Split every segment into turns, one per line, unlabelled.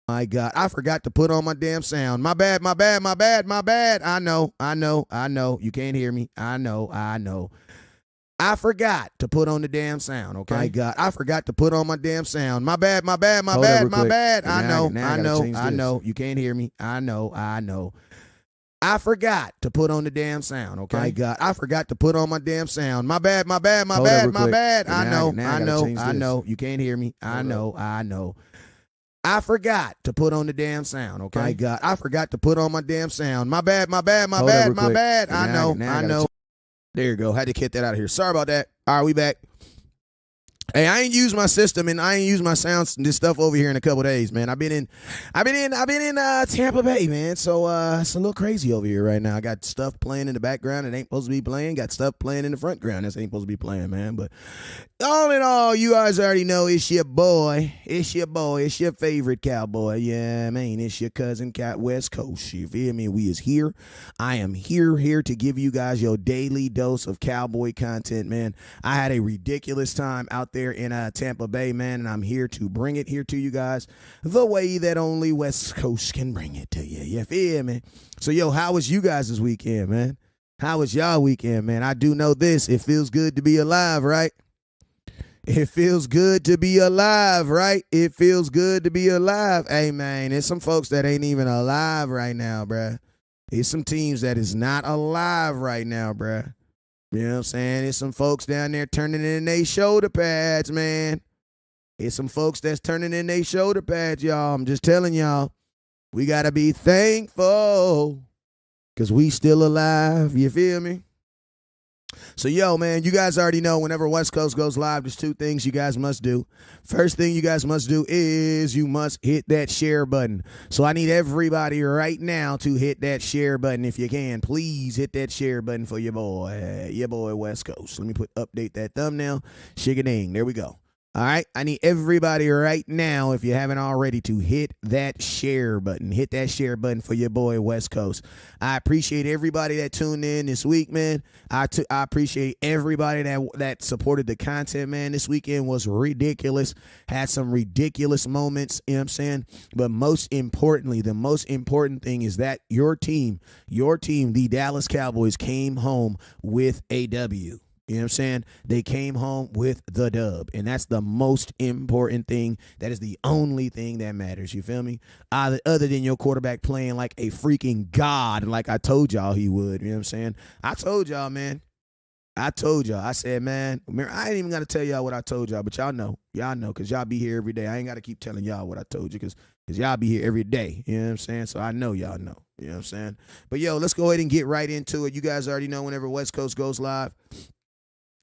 My God, I forgot to put on my damn sound. My bad. I know. You can't hear me. I know. I forgot to put on the damn sound, okay? My God, I forgot to put on my damn sound. My bad. I know. You can't hear me. I know. I forgot to put on the damn sound, okay? My God, I forgot to put on my damn sound. My bad. I know. You can't hear me. I know. I forgot to put on the damn sound, okay? My God, I forgot to put on my damn sound. My bad. I know. There you go. Had to get that out of here. Sorry about that. All right, we back. Hey, I ain't used my system and I ain't used my sounds and this stuff over here in a couple days, man. I've been in Tampa Bay, man. So it's a little crazy over here right now. I got stuff playing in the background that ain't supposed to be playing. Got stuff playing in the front ground that ain't supposed to be playing, man. But all in all, you guys already know it's your boy. It's your favorite cowboy. Yeah, man. It's your cousin Cat West Coast. You feel me? We is here. I am here to give you guys your daily dose of cowboy content, man. I had a ridiculous time out there in Tampa Bay, man, and I'm here to bring it here to you guys the way that only West Coast can bring it to you. You feel me? So, yo, how was you guys this weekend, man? How was y'all weekend, man? I do know this. It feels good to be alive, right? It feels good to be alive, right? It feels good to be alive. Hey, man, there's some folks that ain't even alive right now, bruh. There's some teams that is not alive right now, bruh. You know what I'm saying? There's some folks down there turning in their shoulder pads, man. There's some folks that's turning in their shoulder pads, y'all. I'm just telling y'all, we got to be thankful because we still alive. You feel me? So, yo, man, you guys already know whenever West Coast goes live, there's two things you guys must do. First thing you guys must do is you must hit that share button. So I need everybody right now to hit that share button. If you can, please hit that share button for your boy West Coast. Let me update that thumbnail. Shig-a-ding. There we go. All right, I need everybody right now, if you haven't already, to hit that share button. Hit that share button for your boy West Coast. I appreciate everybody that tuned in this week, man. I appreciate everybody that supported the content, man. This weekend was ridiculous. Had some ridiculous moments, you know what I'm saying? But most importantly, the most important thing is that your team, the Dallas Cowboys, came home with a W. You know what I'm saying? They came home with the dub, and that's the most important thing. That is the only thing that matters. You feel me? Other than your quarterback playing like a freaking god, like I told y'all he would. You know what I'm saying? I told y'all, man. I told y'all. I said, man, I ain't even got to tell y'all what I told y'all, but y'all know, because y'all be here every day. I ain't got to keep telling y'all what I told you because y'all be here every day. You know what I'm saying? So I know y'all know. You know what I'm saying? But, yo, let's go ahead and get right into it. You guys already know whenever West Coast goes live,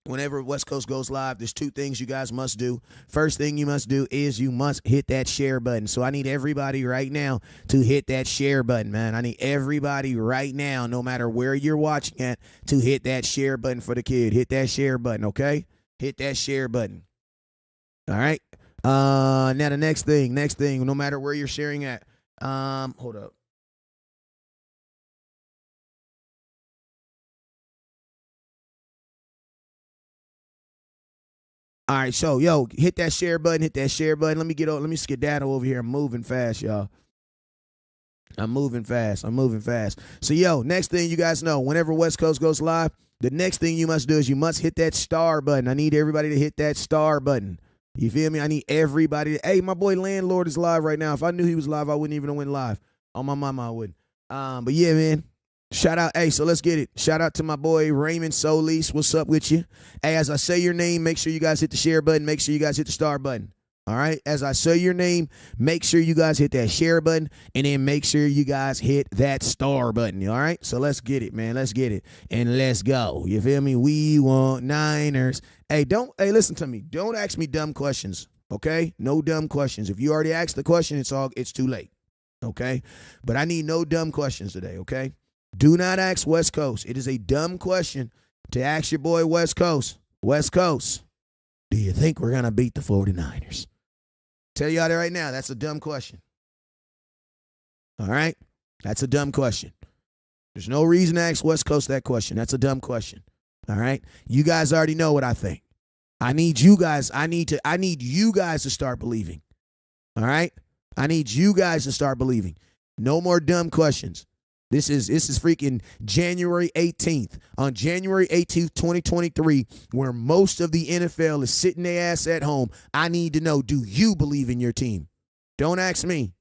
there's two things you guys must do. First thing you must do is you must hit that share button. So I need everybody right now to hit that share button, man. I need everybody right now, no matter where you're watching at, to hit that share button for the kid. Hit that share button, okay? Hit that share button. All right? Now the next thing, no matter where you're sharing at. Hold up. All right, so, yo, hit that share button. Let me skedaddle over here. I'm moving fast, y'all. I'm moving fast. So, yo, next thing you guys know, whenever West Coast goes live, the next thing you must do is you must hit that star button. I need everybody to hit that star button. You feel me? I need everybody to, hey, my boy Landlord is live right now. If I knew he was live, I wouldn't even have went live. On my mama, I wouldn't. But, yeah, man. Shout out, hey, so let's get it. Shout out to my boy Raymond Solis. What's up with you? Hey, as I say your name, make sure you guys hit the share button. Make sure you guys hit the star button. All right? As I say your name, make sure you guys hit that share button, and then make sure you guys hit that star button. All right? So let's get it, man. Let's get it. And let's go. You feel me? We want Niners. Hey, listen to me. Don't ask me dumb questions, okay? No dumb questions. If you already asked the question, it's too late, okay? But I need no dumb questions today, okay? Do not ask West Coast. It is a dumb question to ask your boy West Coast. West Coast, do you think we're going to beat the 49ers? Tell y'all that right now. That's a dumb question. All right? That's a dumb question. There's no reason to ask West Coast that question. That's a dumb question. All right? You guys already know what I think. I need you guys to start believing. All right? I need you guys to start believing. No more dumb questions. This is freaking January 18th. On January 18th, 2023, where most of the NFL is sitting their ass at home, I need to know, do you believe in your team? Don't ask me.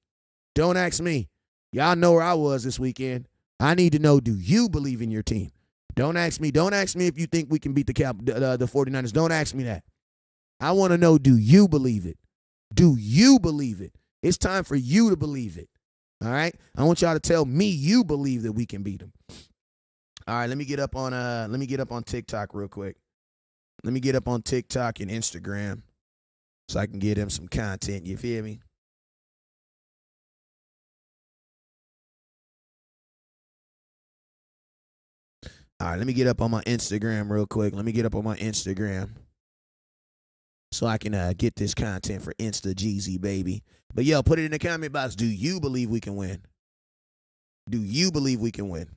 Don't ask me. Y'all know where I was this weekend. I need to know, do you believe in your team? Don't ask me. Don't ask me if you think we can beat the 49ers. Don't ask me that. I want to know, do you believe it? Do you believe it? It's time for you to believe it. All right? I want y'all to tell me you believe that we can beat them. All right, let me get up on TikTok real quick. Let me get up on TikTok and Instagram so I can get them some content. You feel me? All right, let me get up on my Instagram real quick. Let me get up on my Instagram so I can get this content for Insta Jeezy, baby. But, yo, put it in the comment box. Do you believe we can win? Do you believe we can win?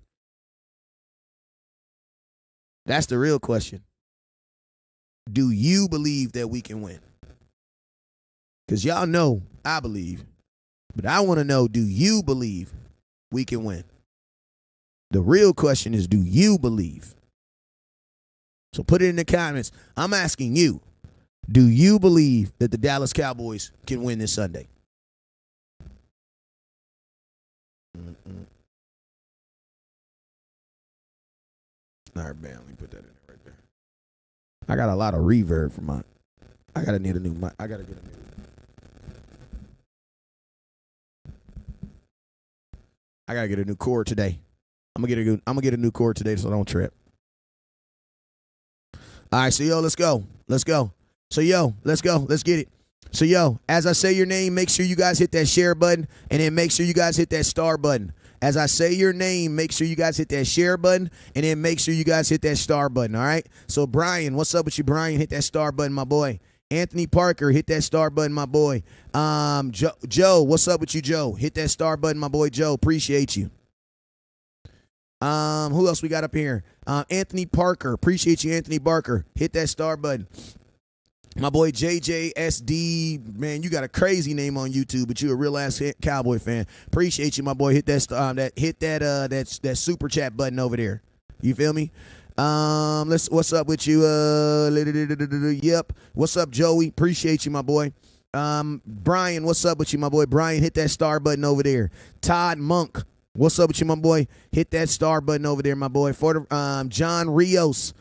That's the real question. Do you believe that we can win? Because y'all know I believe. But I want to know, do you believe we can win? The real question is, do you believe? So put it in the comments. I'm asking you, do you believe that the Dallas Cowboys can win this Sunday? All right, bam. Let me put that in there right there. I got a lot of reverb for mine. I gotta get a new mic. I gotta get a new. I gotta get a new cord today. I'm gonna get a new cord today so I don't trip. All right, so yo, let's go. Let's go. So yo, let's go. Let's get it. So yo, as I say your name, make sure you guys hit that share button, and then make sure you guys hit that star button. As I say your name, make sure you guys hit that share button, and then make sure you guys hit that star button, all right? So Brian, what's up with you, Brian? Hit that star button, my boy. Anthony Parker, hit that star button, my boy. Joe, what's up with you, Joe? Hit that star button, my boy, Joe. Appreciate you. Who else we got up here? Anthony Parker. Appreciate you, Anthony Barker. Hit that star button. My boy JJSD, man, you got a crazy name on YouTube, but you a real ass Cowboy fan. Appreciate you, my boy. Hit that super chat button over there. You feel me? What's up with you? Yep. What's up, Joey? Appreciate you, my boy. Brian, what's up with you, my boy? Brian, hit that star button over there. Todd Monk, what's up with you, my boy? Hit that star button over there, my boy. For the John Rios,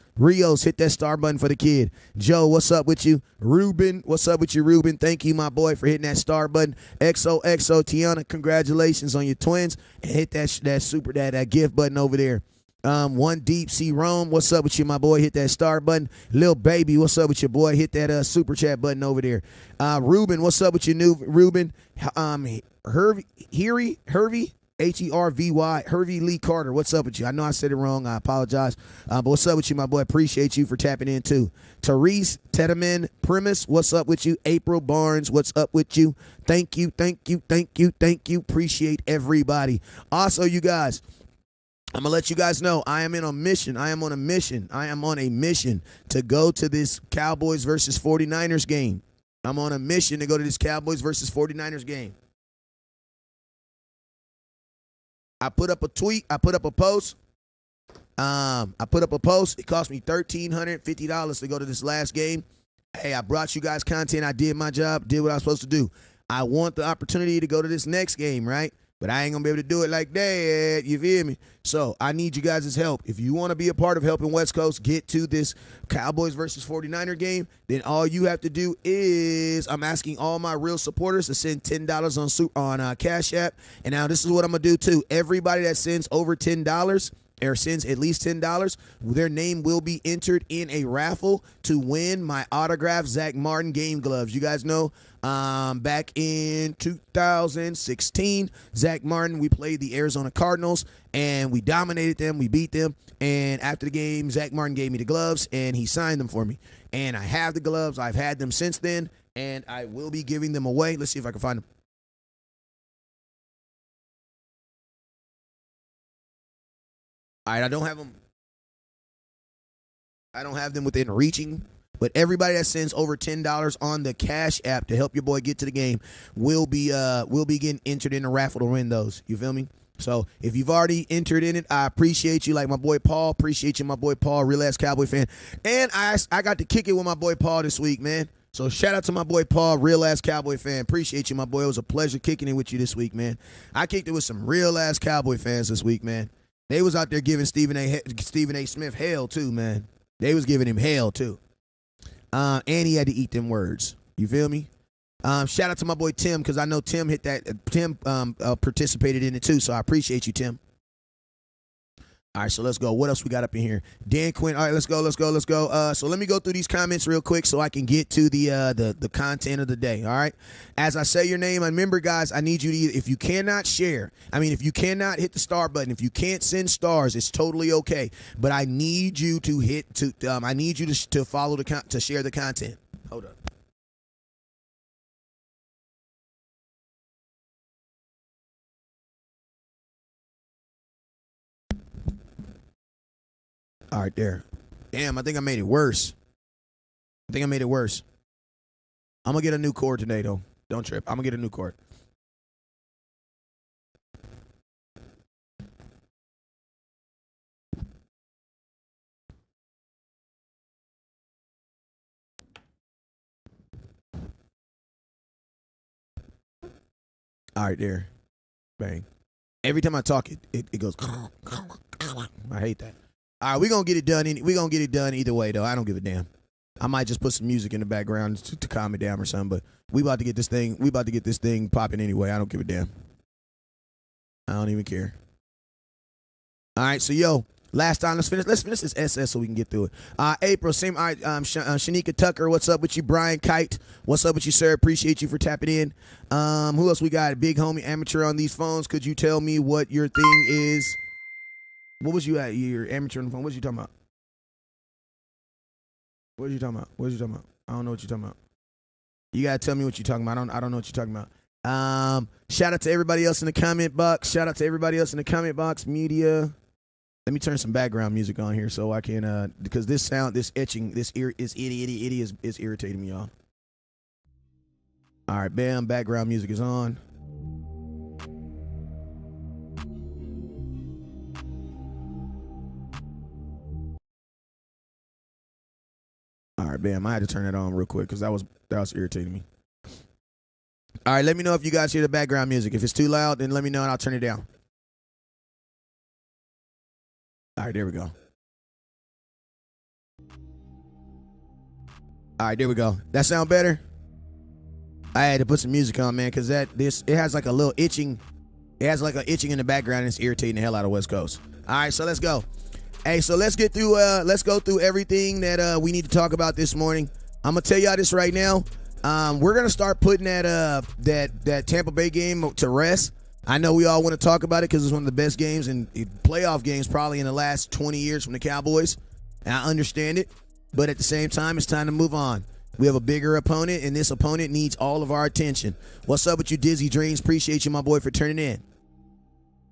hit that star button for the kid. Joe, what's up with you? Ruben, what's up with you, Ruben? Thank you, my boy, for hitting that star button. XOXO, Tiana, congratulations on your twins. And hit that gift button over there. One Deep Sea Rome, what's up with you, my boy? Hit that star button. Lil Baby, what's up with your boy? Hit that super chat button over there. Ruben, what's up with you, new Ruben? Hervey, Hervey, Hervey Lee Carter, what's up with you? I know I said it wrong. I apologize. But what's up with you, my boy? Appreciate you for tapping in, too. Therese Tedeman Primus, what's up with you? April Barnes, what's up with you? Thank you. Appreciate everybody. Also, you guys, I'm going to let you guys know I am on a mission to go to this Cowboys versus 49ers game. I'm on a mission to go to this Cowboys versus 49ers game. I put up a tweet. I put up a post. It cost me $1,350 to go to this last game. Hey, I brought you guys content. I did my job, did what I was supposed to do. I want the opportunity to go to this next game, right? But I ain't going to be able to do it like that. You feel me? So I need you guys' help. If you want to be a part of helping West Coast get to this Cowboys versus 49er game, then all you have to do is I'm asking all my real supporters to send $10 on Cash App. And now this is what I'm going to do, too. Everybody that sends over $10 or sends at least $10, their name will be entered in a raffle to win my autographed Zach Martin game gloves. You guys know back in 2016, Zach Martin, we played the Arizona Cardinals, and we dominated them. We beat them. And after the game, Zach Martin gave me the gloves, and he signed them for me. And I have the gloves. I've had them since then, and I will be giving them away. Let's see if I can find them. All right, I don't have them within reaching But everybody that sends over $10 on the Cash App to help your boy get to the game will be getting entered in the raffle to win those. You feel me? So if you've already entered in it, I appreciate you. Like my boy Paul, appreciate you, my boy Paul, real ass Cowboy fan. And I got to kick it with my boy Paul this week, man. So shout out to my boy Paul, real ass Cowboy fan. Appreciate you, my boy. It was a pleasure kicking it with you this week, man. I kicked it with some real ass Cowboy fans this week, man. They was out there giving Stephen A. Smith hell too, man. They was giving him hell too. And he had to eat them words. You feel me? Shout out to my boy Tim, because I know Tim hit that. Tim participated in it too, so I appreciate you, Tim. All right, so let's go. What else we got up in here? Dan Quinn. All right, let's go. So let me go through these comments real quick so I can get to the content of the day. All right. As I say your name, remember, guys, I need you to, if you cannot share, if you cannot hit the star button, if you can't send stars, it's totally okay. But I need you to I need you to follow to share the content. Hold up. All right, there. Damn, I think I made it worse. I'm going to get a new cord today, though. Don't trip. I'm going to get a new cord. All right, there. Bang. Every time I talk, it goes. I hate that. All right, we're going to get it done. We're going to get it done either way, though. I don't give a damn. I might just put some music in the background to calm it down or something, but we about to get this thing popping anyway. I don't give a damn. I don't even care. All right, so yo, last time, let's finish this SS so we can get through it. April, same. All right, Shanika Tucker, what's up with you? Brian Kite, what's up with you, sir? Appreciate you for tapping in. Who else we got? Big homie amateur on these phones. Could you tell me what your thing is? What was you at? Your amateur on the phone. What was you talking about? What was you talking about? I don't know what you're talking about. You gotta tell me what you're talking about. I don't know what you're talking about. Shout out to everybody else in the comment box. Media. Let me turn some background music on here so I can because this sound, this etching, this ear is is irritating me, y'all. All right, bam, background music is on. All right, bam. I had to turn that on real quick because that was irritating me. All right, let me know if you guys hear the background music. If it's too loud, then let me know and I'll turn it down. All right, there we go. All right, there we go. That sound better? I had to put some music on, man, because it has like a little itching. It has like an itching in the background and it's irritating the hell out of West Coast. All right, so let's go. Hey, so let's go through everything that we need to talk about this morning. I'm gonna tell y'all this right now. We're gonna start putting that Tampa Bay game to rest. I know we all want to talk about it because it's one of the best games and playoff games probably in the last 20 years from the Cowboys. And I understand it, but at the same time, it's time to move on. We have a bigger opponent, and this opponent needs all of our attention. What's up with you, Dizzy Dreams? Appreciate you, my boy, for turning in.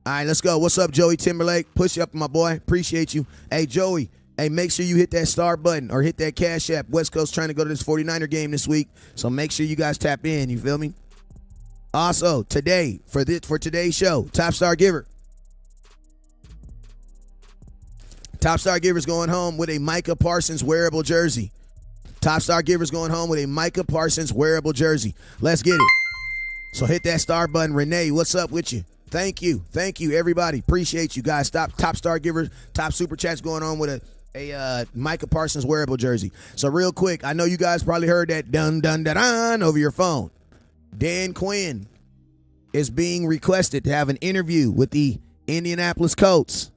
All right, let's go. What's up, Joey Timberlake? Push you up, my boy. Appreciate you. Hey, Joey, hey, make sure you hit that star button or hit that Cash App. West Coast trying to go to this 49er game this week, so make sure you guys tap in. You feel me? Also, today, for today's show, Top Star Giver. Top Star Giver's going home with a Micah Parsons wearable jersey. Top Star Giver's going home with a Micah Parsons wearable jersey. Let's get it. So hit that star button. Renee, what's up with you? Thank you, everybody. Appreciate you guys. Top Star Givers, top super chats going on with a Micah Parsons wearable jersey. So real quick, I know you guys probably heard that dun dun dun dun over your phone. Dan Quinn is being requested to have an interview with the Indianapolis Colts.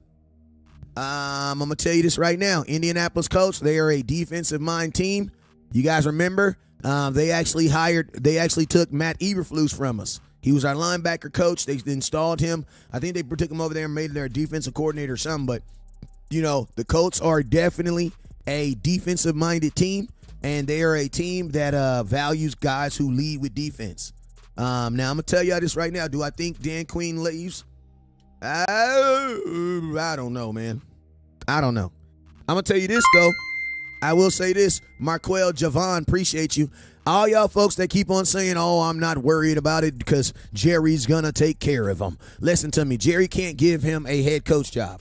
I'm gonna tell you this right now. Indianapolis Colts, they are a defensive mind team. You guys remember? They actually took Matt Eberflus from us. He was our linebacker coach. They installed him. I think they took him over there and made him their defensive coordinator or something. But, you know, the Colts are definitely a defensive-minded team, and they are a team that values guys who lead with defense. Now, I'm going to tell y'all this right now. Do I think Dan Quinn leaves? I don't know, man. I don't know. I'm going to tell you this, though. I will say this, Marquel Javon, appreciate you. All y'all folks that keep on saying, oh, I'm not worried about it because Jerry's going to take care of him. Listen to me. Jerry can't give him a head coach job.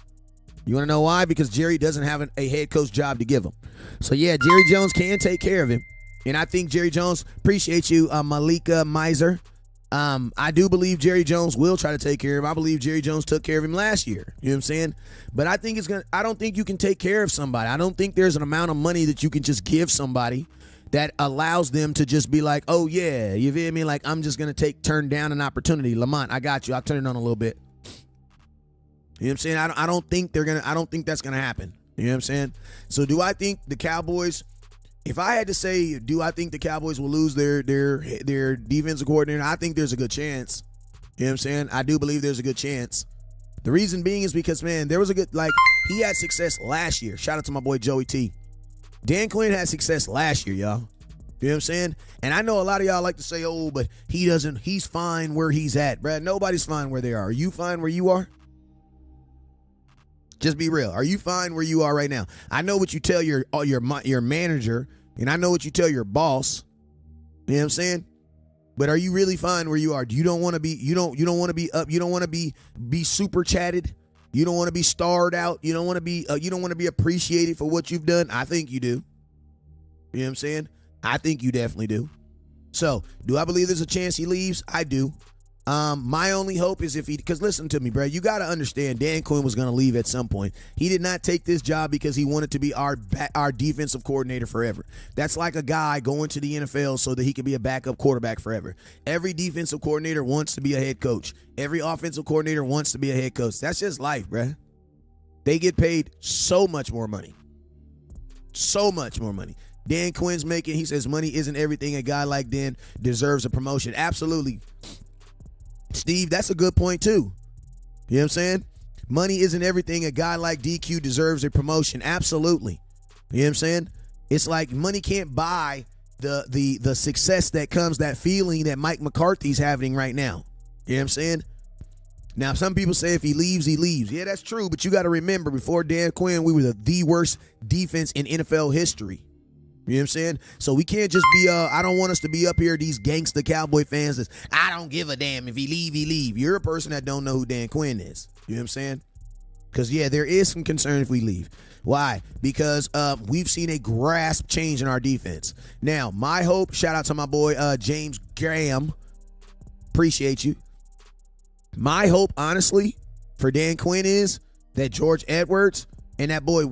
You want to know why? Because Jerry doesn't have a head coach job to give him. So, yeah, Jerry Jones can take care of him. And I think Jerry Jones, appreciate you, Malika Miser. I do believe Jerry Jones will try to take care of him. I believe Jerry Jones took care of him last year. You know what I'm saying? But I think I don't think you can take care of somebody. I don't think there's an amount of money that you can just give somebody that allows them to just be like, oh, yeah, you feel me? Like, I'm just going to turn down an opportunity. Lamont, I got you. I'll turn it on a little bit. You know what I'm saying? I don't think that's going to happen. You know what I'm saying? So do I think the Cowboys, if I had to say, do I think the Cowboys will lose their defensive coordinator? I think there's a good chance. You know what I'm saying? I do believe there's a good chance. The reason being is because, man, there was a good, he had success last year. Shout out to my boy Joey T. Dan Quinn had success last year, y'all. You know what I'm saying? And I know a lot of y'all like to say, oh, but he's fine where he's at. Brad, nobody's fine where they are. Are you fine where you are? Just be real. Are you fine where you are right now? I know what you tell your manager, and I know what you tell your boss. You know what I'm saying? But are you really fine where you are? You don't want to be want to be up. You don't want to be super chatted. You don't want to be starred out. You don't want to be appreciated for what you've done. I think you do. You know what I'm saying? I think you definitely do. So, do I believe there's a chance he leaves? I do. My only hope is because listen to me, bro, you got to understand Dan Quinn was going to leave at some point. He did not take this job because he wanted to be our defensive coordinator forever. That's like a guy going to the NFL so that he can be a backup quarterback forever. Every defensive coordinator wants to be a head coach. Every offensive coordinator wants to be a head coach. That's just life, bro. They get paid so much more money. So much more money. Dan Quinn's he says money isn't everything. A guy like Dan deserves a promotion. Absolutely. Steve, that's a good point, too. You know what I'm saying? Money isn't everything. A guy like DQ deserves a promotion. Absolutely. You know what I'm saying? It's like money can't buy the success that comes, that feeling that Mike McCarthy's having right now. You know what I'm saying? Now, some people say if he leaves, he leaves. Yeah, that's true, but you got to remember, before Dan Quinn, we were the worst defense in NFL history. You know what I'm saying? So we can't just be, I don't want us to be up here, these gangster Cowboy fans that's, I don't give a damn. If he leave, he leave. You're a person that don't know who Dan Quinn is. You know what I'm saying? Because, yeah, there is some concern if we leave. Why? Because we've seen a grasp change in our defense. Now, my hope, shout out to my boy James Graham. Appreciate you. My hope, honestly, for Dan Quinn is that George Edwards and that boy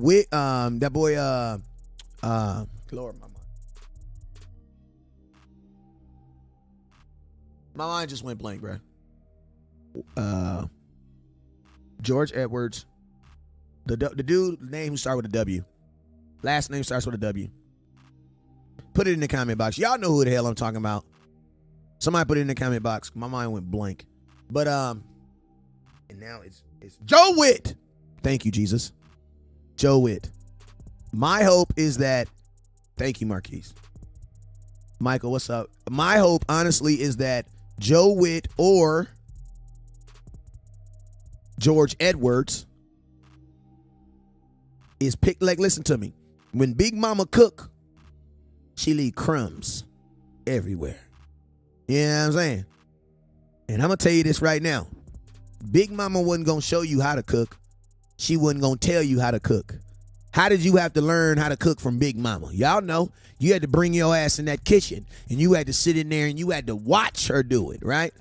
Lord, my mind just went blank, bro. George Edwards, the dude name who starts with a W, last name starts with a W. Put it in the comment box. Y'all know who the hell I'm talking about. Somebody put it in the comment box. My mind went blank. But and now it's Joe Witt. Thank you, Jesus. Joe Witt. My hope is that. Thank you, Marquise. Michael, what's up? My hope, honestly, is that Joe Witt or George Edwards is picked. Like, listen to me. When Big Mama cook, she leave crumbs everywhere. You know what I'm saying? And I'm going to tell you this right now. Big Mama wasn't going to show you how to cook. She wasn't going to tell you how to cook. How did you have to learn how to cook from Big Mama? Y'all know you had to bring your ass in that kitchen and you had to sit in there and you had to watch her do it, right?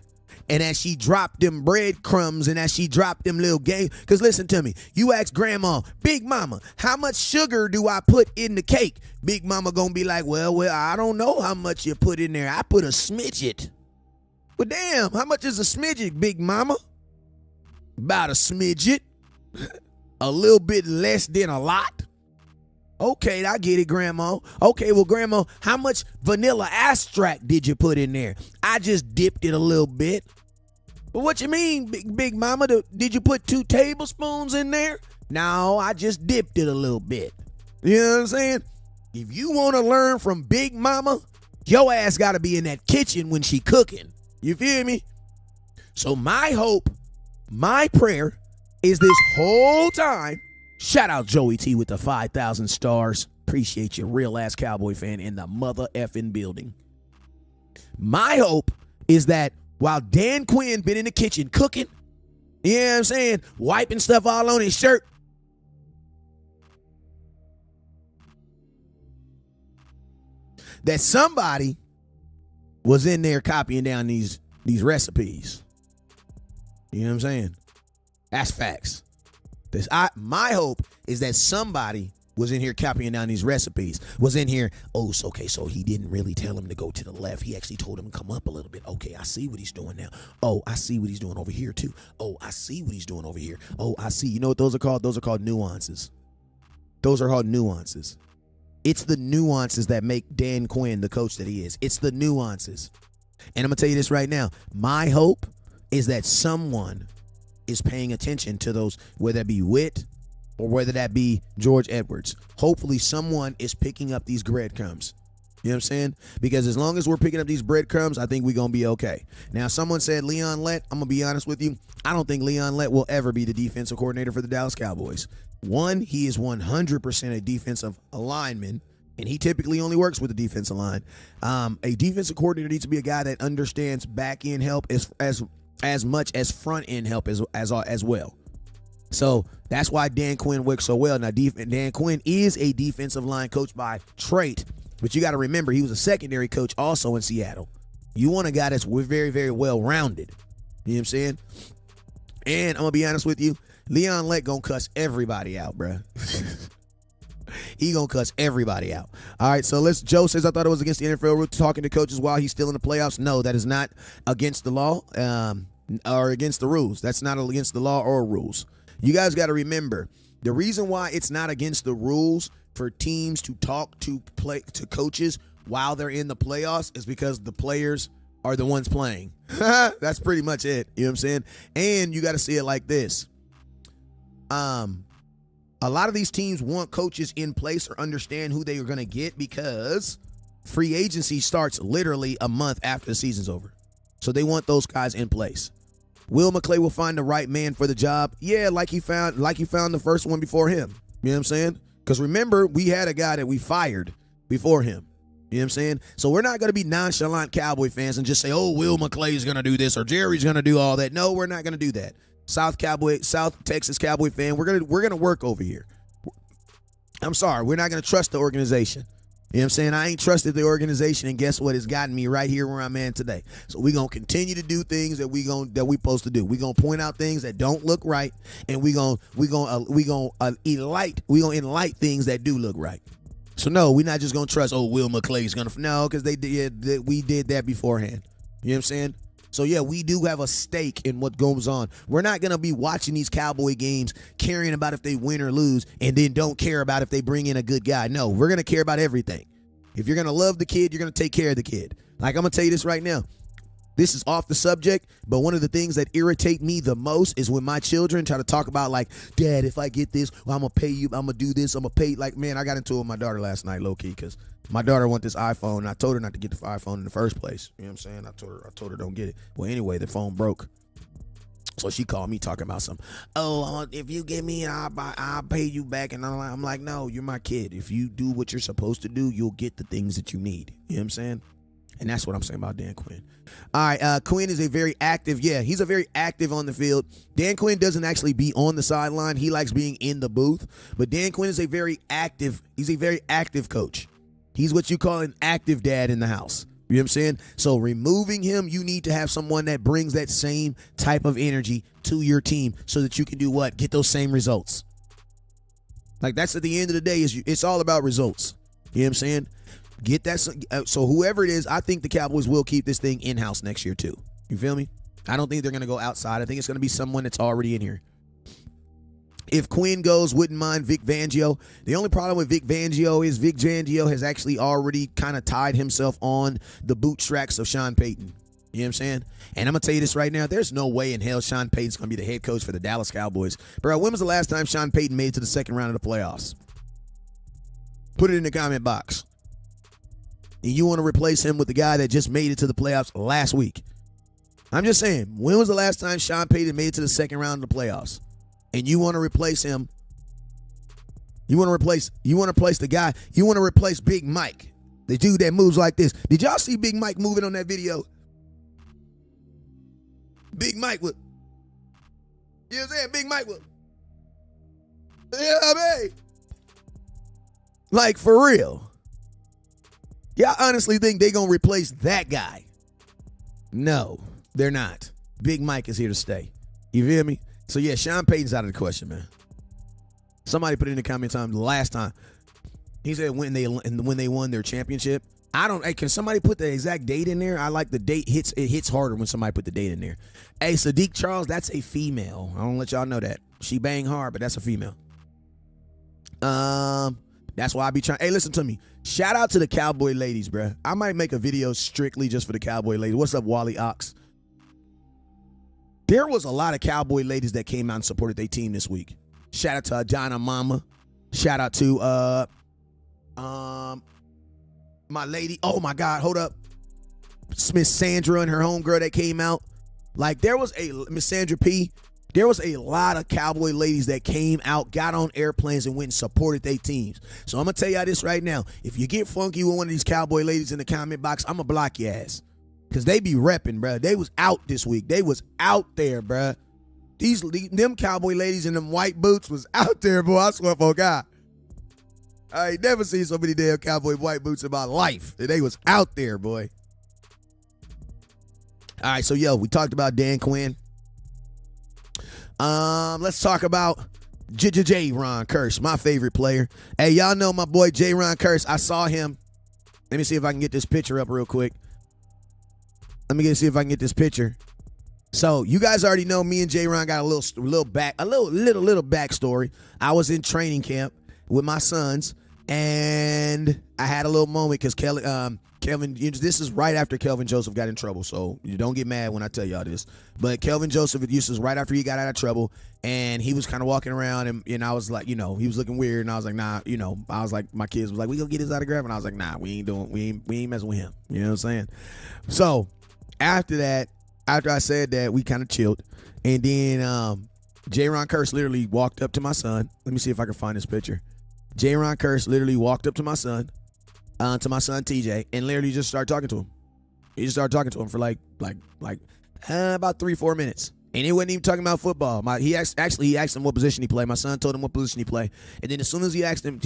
And as she dropped them breadcrumbs and as she dropped them little game, because listen to me, you ask Grandma, Big Mama, how much sugar do I put in the cake? Big Mama gonna be like, well, I don't know how much you put in there. I put a smidget. Well, damn, how much is a smidget, Big Mama? About a smidget. A little bit less than a lot. Okay, I get it, Grandma. Okay, well, Grandma, how much vanilla extract did you put in there? I just dipped it a little bit. But what you mean, Big Mama? Did you put 2 tablespoons in there? No, I just dipped it a little bit. You know what I'm saying? If you want to learn from Big Mama, your ass got to be in that kitchen when she cooking. You feel me? So my hope, my prayer is this whole time, shout out Joey T with the 5,000 stars. Appreciate you, real ass Cowboy fan in the mother effing building. My hope is that while Dan Quinn been in the kitchen cooking, you know what I'm saying, wiping stuff all on his shirt, that somebody was in there copying down these recipes. You know what I'm saying? That's facts. My hope is that somebody was in here copying down these recipes, was in here, so he didn't really tell him to go to the left. He actually told him to come up a little bit. Okay, I see what he's doing now. Oh, I see what he's doing over here too. Oh, I see what he's doing over here. Oh, I see. You know what those are called? Those are called nuances. Those are called nuances. It's the nuances that make Dan Quinn the coach that he is. It's the nuances. And I'm going to tell you this right now. My hope is that someone is paying attention to those, whether that be Witt or whether that be George Edwards. Hopefully someone is picking up these breadcrumbs. You know what I'm saying? Because as long as we're picking up these breadcrumbs, I think we're going to be okay. Now, someone said Leon Lett. I'm going to be honest with you. I don't think Leon Lett will ever be the defensive coordinator for the Dallas Cowboys. One, he is 100% a defensive lineman, and he typically only works with the defensive line. A defensive coordinator needs to be a guy that understands back-end help as much as front-end help as well. So that's why Dan Quinn works so well. Now, Dan Quinn is a defensive line coach by trait, but you got to remember he was a secondary coach also in Seattle. You want a guy that's very, very well-rounded. You know what I'm saying? And I'm going to be honest with you, Leon Lett going to cuss everybody out, bruh. He going to cuss everybody out. All right, so Joe says, I thought it was against the NFL rule talking to coaches while he's still in the playoffs. No, that is not against the law or against the rules. That's not against the law or rules. You guys got to remember, the reason why it's not against the rules for teams to talk to coaches while they're in the playoffs is because the players are the ones playing. That's pretty much it. You know what I'm saying? And you got to see it like this. A lot of these teams want coaches in place or understand who they are going to get because free agency starts literally a month after the season's over. So they want those guys in place. Will McClay will find the right man for the job. Yeah, like he found the first one before him. You know what I'm saying? Because remember, we had a guy that we fired before him. You know what I'm saying? So we're not going to be nonchalant Cowboy fans and just say, oh, Will McClay is going to do this or Jerry's going to do all that. No, we're not going to do that. South Texas Cowboy fan, we're gonna work over here. I'm sorry, we're not gonna trust the organization. You know what I'm saying? I ain't trusted the organization, and guess what? It's gotten me right here where I'm at today. So we're gonna continue to do things that we supposed to do. We're gonna point out things that don't look right, and we gonna enlight things that do look right. So no, we're not just gonna trust. Oh, Will McClay's gonna because we did that beforehand. You know what I'm saying? So, yeah, we do have a stake in what goes on. We're not going to be watching these Cowboy games, caring about if they win or lose, and then don't care about if they bring in a good guy. No, we're going to care about everything. If you're going to love the kid, you're going to take care of the kid. Like, I'm going to tell you this right now. This is off the subject, but one of the things that irritate me the most is when my children try to talk about, like, Dad, if I get this, well, I'm going to pay you, I'm going to do this, I'm going to pay. Like, man, I got into it with my daughter last night, low-key, because my daughter wanted this iPhone, and I told her not to get the iPhone in the first place. You know what I'm saying? I told her don't get it. Well, anyway, the phone broke. So she called me talking about if you give me, I'll pay you back. And I'm like, no, you're my kid. If you do what you're supposed to do, you'll get the things that you need. You know what I'm saying? And that's what I'm saying about Dan Quinn. All right, Quinn is a very active, he's a very active on the field. Dan Quinn doesn't actually be on the sideline. He likes being in the booth. But Dan Quinn is he's a very active coach. He's what you call an active dad in the house. You know what I'm saying? So removing him, you need to have someone that brings that same type of energy to your team so that you can do what? Get those same results. Like, that's at the end of the day, it's all about results. You know what I'm saying? Get that. So whoever it is, I think the Cowboys will keep this thing in-house next year too. You feel me? I don't think they're going to go outside. I think it's going to be someone that's already in here. If Quinn goes, wouldn't mind Vic Fangio. The only problem with Vic Fangio is Vic Fangio has actually already kind of tied himself on the bootstraps of Sean Payton. You know what I'm saying? And I'm going to tell you this right now. There's no way in hell Sean Payton's going to be the head coach for the Dallas Cowboys. Bro, when was the last time Sean Payton made it to the second round of the playoffs? Put it in the comment box. And you want to replace him with the guy that just made it to the playoffs last week. I'm just saying, when was the last time Sean Payton made it to the second round of the playoffs? And you want to replace him, You want to replace the guy. You want to replace Big Mike, the dude that moves like this. Did y'all see Big Mike moving on that video? Big Mike would. You know what I'm saying? Big Mike would. Yeah, I mean. Like, for real. Y'all honestly think they going to replace that guy? No, they're not. Big Mike is here to stay. You feel me? So, yeah, Sean Payton's out of the question, man. Somebody put in the comments on the last time. He said when they won their championship. Hey, can somebody put the exact date in there? I like the date. It hits harder when somebody put the date in there. Hey, Sadiq Charles, that's a female. I don't let y'all know that. She bang hard, but that's a female. That's why I be trying. Hey, listen to me. Shout out to the Cowboy ladies, bruh. I might make a video strictly just for the Cowboy ladies. What's up, Wally Ox? There was a lot of Cowboy ladies that came out and supported their team this week. Shout out to Adana Mama. Shout out to my lady. Oh my God, hold up. Miss Sandra and her homegirl that came out. Like, there was Miss Sandra P. There was a lot of Cowboy ladies that came out, got on airplanes, and went and supported their teams. So I'm going to tell y'all this right now. If you get funky with one of these Cowboy ladies in the comment box, I'm going to block your ass. Because they be repping, bro. They was out this week. They was out there, bro. Them Cowboy ladies in them white boots was out there, boy. I swear for God. I ain't never seen so many damn Cowboy white boots in my life. They was out there, boy. All right, so, yo, we talked about Dan Quinn. Let's talk about Jayron Kearse, my favorite player. Hey, y'all know my boy Jayron Kearse. I saw him. Let me see if I can get this picture up real quick. See if I can get this picture. So you guys already know me and Jayron got a little backstory. I was in training camp with my sons, and I had a little moment because Kelvin, this is right after Kelvin Joseph got in trouble, so you don't get mad when I tell y'all this. But Kelvin Joseph, this is right after he got out of trouble, and he was kind of walking around, and I was like, he was looking weird, and I was like, nah, I was like, my kids was like, we gonna get his autograph, and I was like, nah, we ain't messing with him. You know what I'm saying? So after that, after I said that, we kind of chilled, and then Jayron Kearse literally walked up to my son. Let me see if I can find this picture. Jayron Kearse literally walked up to my son TJ, and literally just started talking to him. He just started talking to him for like about 3-4 minutes, and he wasn't even talking about football. He asked him what position he played. My son told him what position he played, and then as soon as he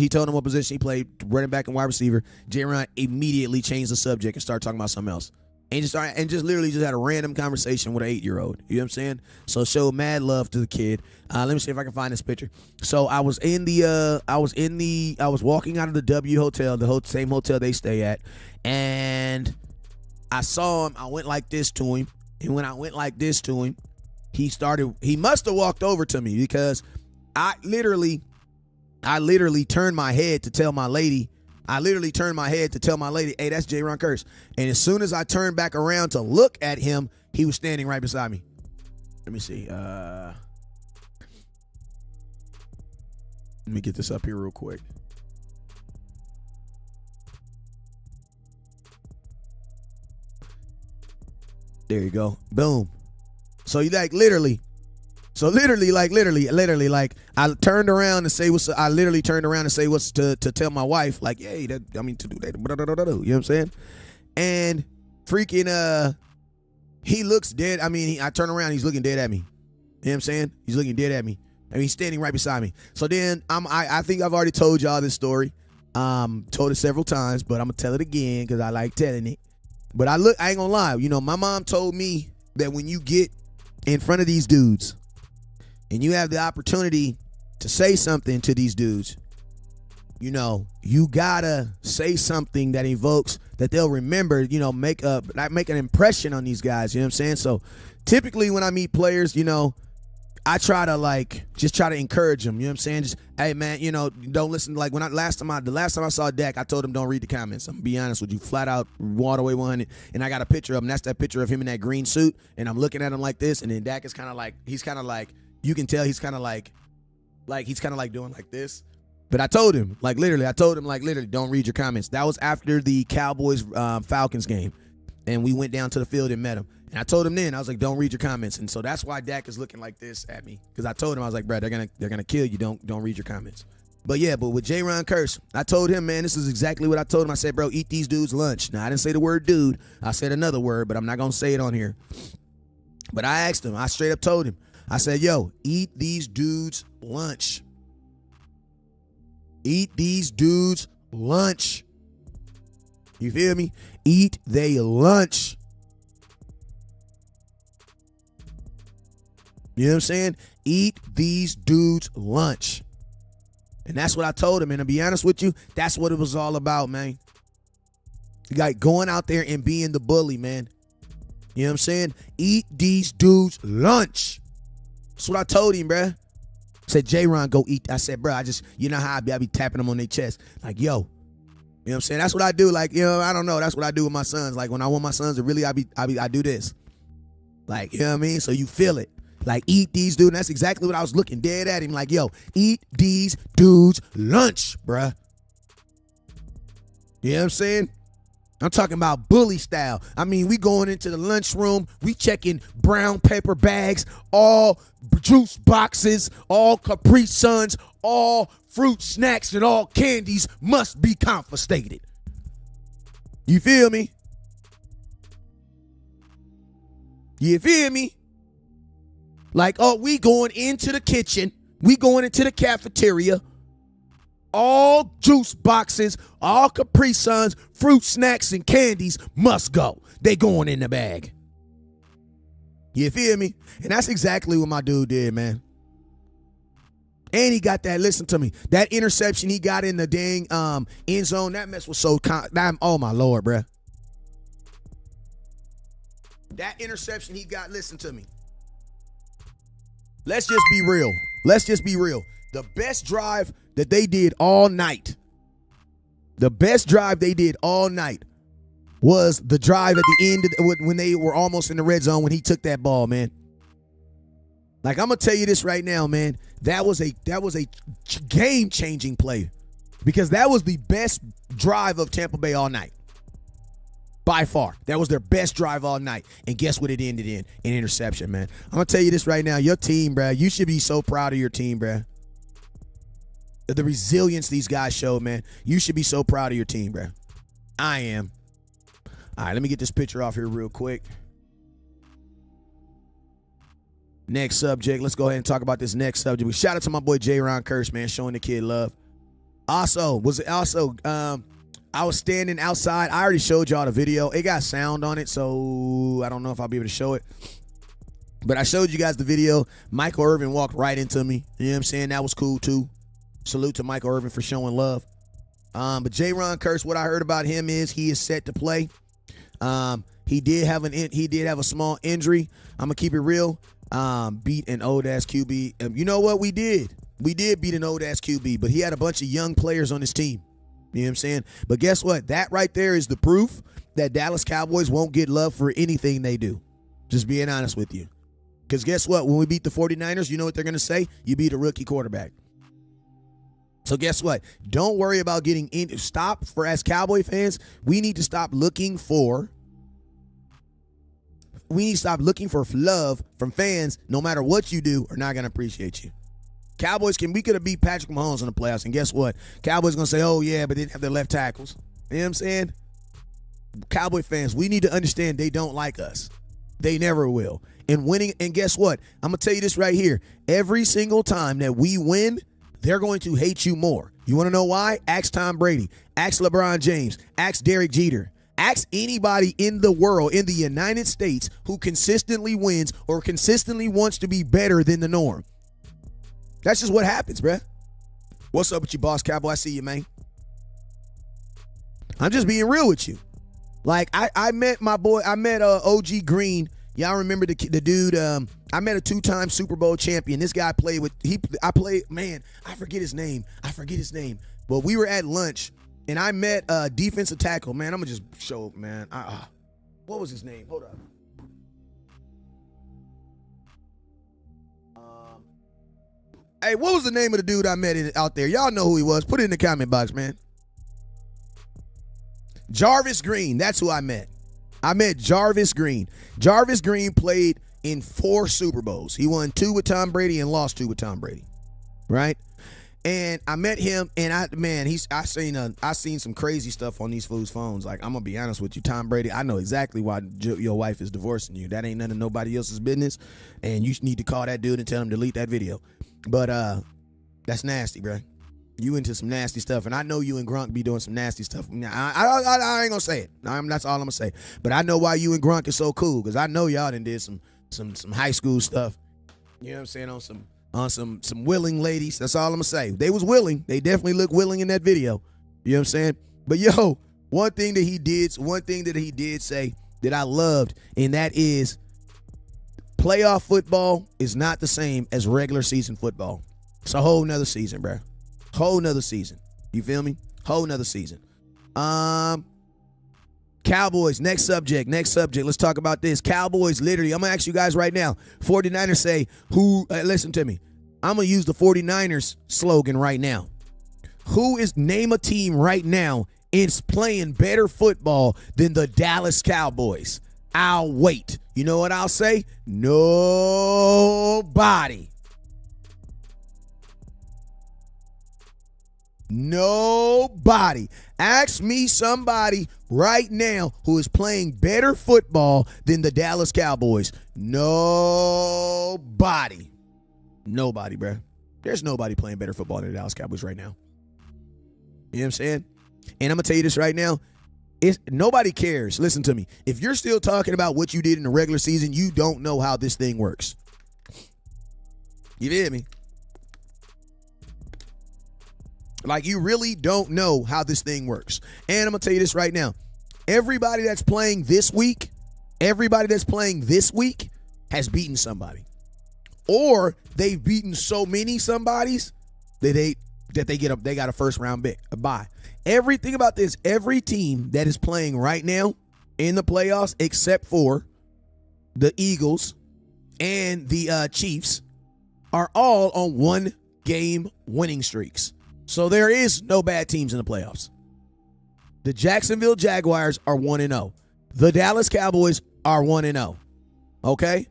told him what position he played, running back and wide receiver, Jayron immediately changed the subject and started talking about something else. And just literally had a random conversation with an 8-year-old. You know what I'm saying? So showed mad love to the kid. Let me see if I can find this picture. So I was walking out of the W Hotel, the same hotel they stay at, and I saw him. I went like this to him, and when I went like this to him, he must have walked over to me, because I literally turned my head to tell my lady. hey, that's Jayron Kearse. And as soon as I turned back around to look at him, he was standing right beside me. Let me see. Let me get this up here real quick. There you go. Boom. So you literally, I turned around and say what's. I literally turned around and say what's to tell my wife, like, hey, to do that. You know what I'm saying? And freaking, he looks dead. I turn around, he's looking dead at me. You know what I'm saying? He's looking dead at me. He's standing right beside me. So then I think I've already told y'all this story. Told it several times, but I'm gonna tell it again because I like telling it. But I ain't gonna lie. My mom told me that when you get in front of these dudes and you have the opportunity to say something to these dudes, you gotta say something that evokes, that they'll remember, make an impression on these guys. You know what I'm saying? So typically when I meet players, I try to just try to encourage them. You know what I'm saying? Just, hey man, don't listen. Like the last time I saw Dak, I told him don't read the comments. I'm gonna be honest with you, flat out, all the way 100. And I got a picture of him. That's that picture of him in that green suit. And I'm looking at him like this. And then Dak is kind of like, you can tell he's kind of like doing like this. But I told him, literally, don't read your comments. That was after the Cowboys Falcons game, and we went down to the field and met him. And I told him then, I was like, don't read your comments. And so that's why Dak is looking like this at me, because I told him, I was like, bro, they're gonna kill you. Don't read your comments. But with Jayron Kearse, I told him, man, this is exactly what I told him. I said, bro, eat these dudes lunch. Now, I didn't say the word dude. I said another word, but I'm not going to say it on here. But I asked him. I straight up told him. I said, yo, eat these dudes lunch. Eat these dudes lunch. You feel me? Eat they lunch. You know what I'm saying? Eat these dudes lunch. And that's what I told him. And to be honest with you, that's what it was all about, man. Like going out there and being the bully, man. You know what I'm saying? Eat these dudes lunch. That's what I told him, bruh. I said, Jayron, go eat. I said, bro, you know how I be tapping them on their chest. Like, yo. You know what I'm saying? That's what I do. Like, I don't know. That's what I do with my sons. Like, when I want my sons to really, I do this. Like, you know what I mean? So you feel it. Like, eat these dudes. And that's exactly what I was looking dead at him. Like, yo, eat these dudes lunch, bruh. You know what I'm saying? I'm talking about bully style. I mean, we going into the lunchroom. We checking brown paper bags, all juice boxes, all Capri Suns, all fruit snacks, and all candies must be confiscated. You feel me? You feel me? Like, oh, we going into the kitchen. We going into the cafeteria. All juice boxes, all Capri Suns, fruit snacks, and candies must go. They going in the bag. You feel me? And that's exactly what my dude did, man. And he got that, listen to me, that interception he got in the dang end zone, that mess was so, oh my Lord, bruh. That interception he got, listen to me. Let's just be real. Let's just be real. The best drive that they did all night, was the drive at the end when they were almost in the red zone when he took that ball, man. Like, I'm gonna tell you this right now, man. That was a game-changing play because that was the best drive of Tampa Bay all night. By far. That was their best drive all night. And guess what it ended in? An interception, man. I'm gonna tell you this right now. Your team, bruh, you should be so proud of your team, bruh. The resilience these guys showed, man. You should be so proud of your team, bro. I am. All right, let me get this picture off here real quick. Next subject. Let's go ahead and talk about this next subject. Shout out to my boy Jayron Kearse, man, showing the kid love. I was standing outside. I already showed y'all the video. It got sound on it, so I don't know if I'll be able to show it. But I showed you guys the video. Michael Irvin walked right into me. You know what I'm saying? That was cool, too. Salute to Michael Irvin for showing love. But Jayron Kearse, what I heard about him is he is set to play. He did have a small injury. I'm gonna keep it real. Beat an old ass QB. You know what we did? We did beat an old ass QB, but he had a bunch of young players on his team. You know what I'm saying? But guess what? That right there is the proof that Dallas Cowboys won't get love for anything they do. Just being honest with you. Because guess what? When we beat the 49ers, you know what they're gonna say? You beat a rookie quarterback. So guess what? Don't worry about getting in. As Cowboy fans, we need to stop looking for love from fans. No matter what you do, are not going to appreciate you. Cowboys we could have beat Patrick Mahomes in the playoffs, and guess what? Cowboys going to say, oh yeah, but they didn't have their left tackles. You know what I'm saying? Cowboy fans, we need to understand they don't like us. They never will. And winning, and guess what? I'm going to tell you this right here. Every single time that we win, they're going to hate you more. You want to know why? Ask Tom Brady. Ask LeBron James. Ask Derek Jeter. Ask anybody in the world, in the United States, who consistently wins or consistently wants to be better than the norm. That's just what happens, bruh. What's up with you, boss Cowboy? I see you, man. I'm just being real with you. Like, I met OG Green. Y'all remember the dude, I met a 2-time Super Bowl champion. This guy played with, I forget his name. But we were at lunch, and I met a defensive tackle. Man, I'm going to just show, man. What was his name? Hold up. Hey, what was the name of the dude I met out there? Y'all know who he was. Put it in the comment box, man. Jarvis Green. That's who I met. I met Jarvis Green. Jarvis Green played in 4 Super Bowls. He won 2 with Tom Brady and lost 2 with Tom Brady, right? And I met him, and I seen some crazy stuff on these fools' phones. Like, I'm gonna be honest with you, Tom Brady, I know exactly why your wife is divorcing you. That ain't none of nobody else's business, and you need to call that dude and tell him to delete that video. But that's nasty, bro. You into some nasty stuff, and I know you and Gronk be doing some nasty stuff. I ain't gonna say it. That's all I'm gonna say. But I know why you and Gronk is so cool, because I know y'all done did some high school stuff. You know what I'm saying, on some willing ladies. That's all I'm gonna say. They was willing. They definitely looked willing in that video. You know what I'm saying? But yo, one thing that he did say that I loved, and that is playoff football is not the same as regular season football. It's a whole nother season, bro. Whole nother season. You feel me? Whole nother season. Cowboys, next subject. Let's talk about this. Cowboys, literally, I'm going to ask you guys right now. 49ers say, listen to me. I'm going to use the 49ers slogan right now. Name a team right now is playing better football than the Dallas Cowboys? I'll wait. You know what I'll say? Nobody. Nobody. Ask me somebody right now who is playing better football than the Dallas Cowboys. Nobody. Nobody, bro. There's nobody playing better football than the Dallas Cowboys right now. You know what I'm saying? And I'm going to tell you this right now. Nobody cares. Listen to me. If you're still talking about what you did in the regular season, you don't know how this thing works. You feel me? Like, you really don't know how this thing works. And I'm going to tell you this right now. Everybody that's playing this week has beaten somebody. Or they've beaten so many somebodies that they got a first round bye. Everything about this, every team that is playing right now in the playoffs, except for the Eagles and the Chiefs, are all on 1-game winning streaks. So there is no bad teams in the playoffs. The Jacksonville Jaguars are 1-0. The Dallas Cowboys are 1-0. Okay?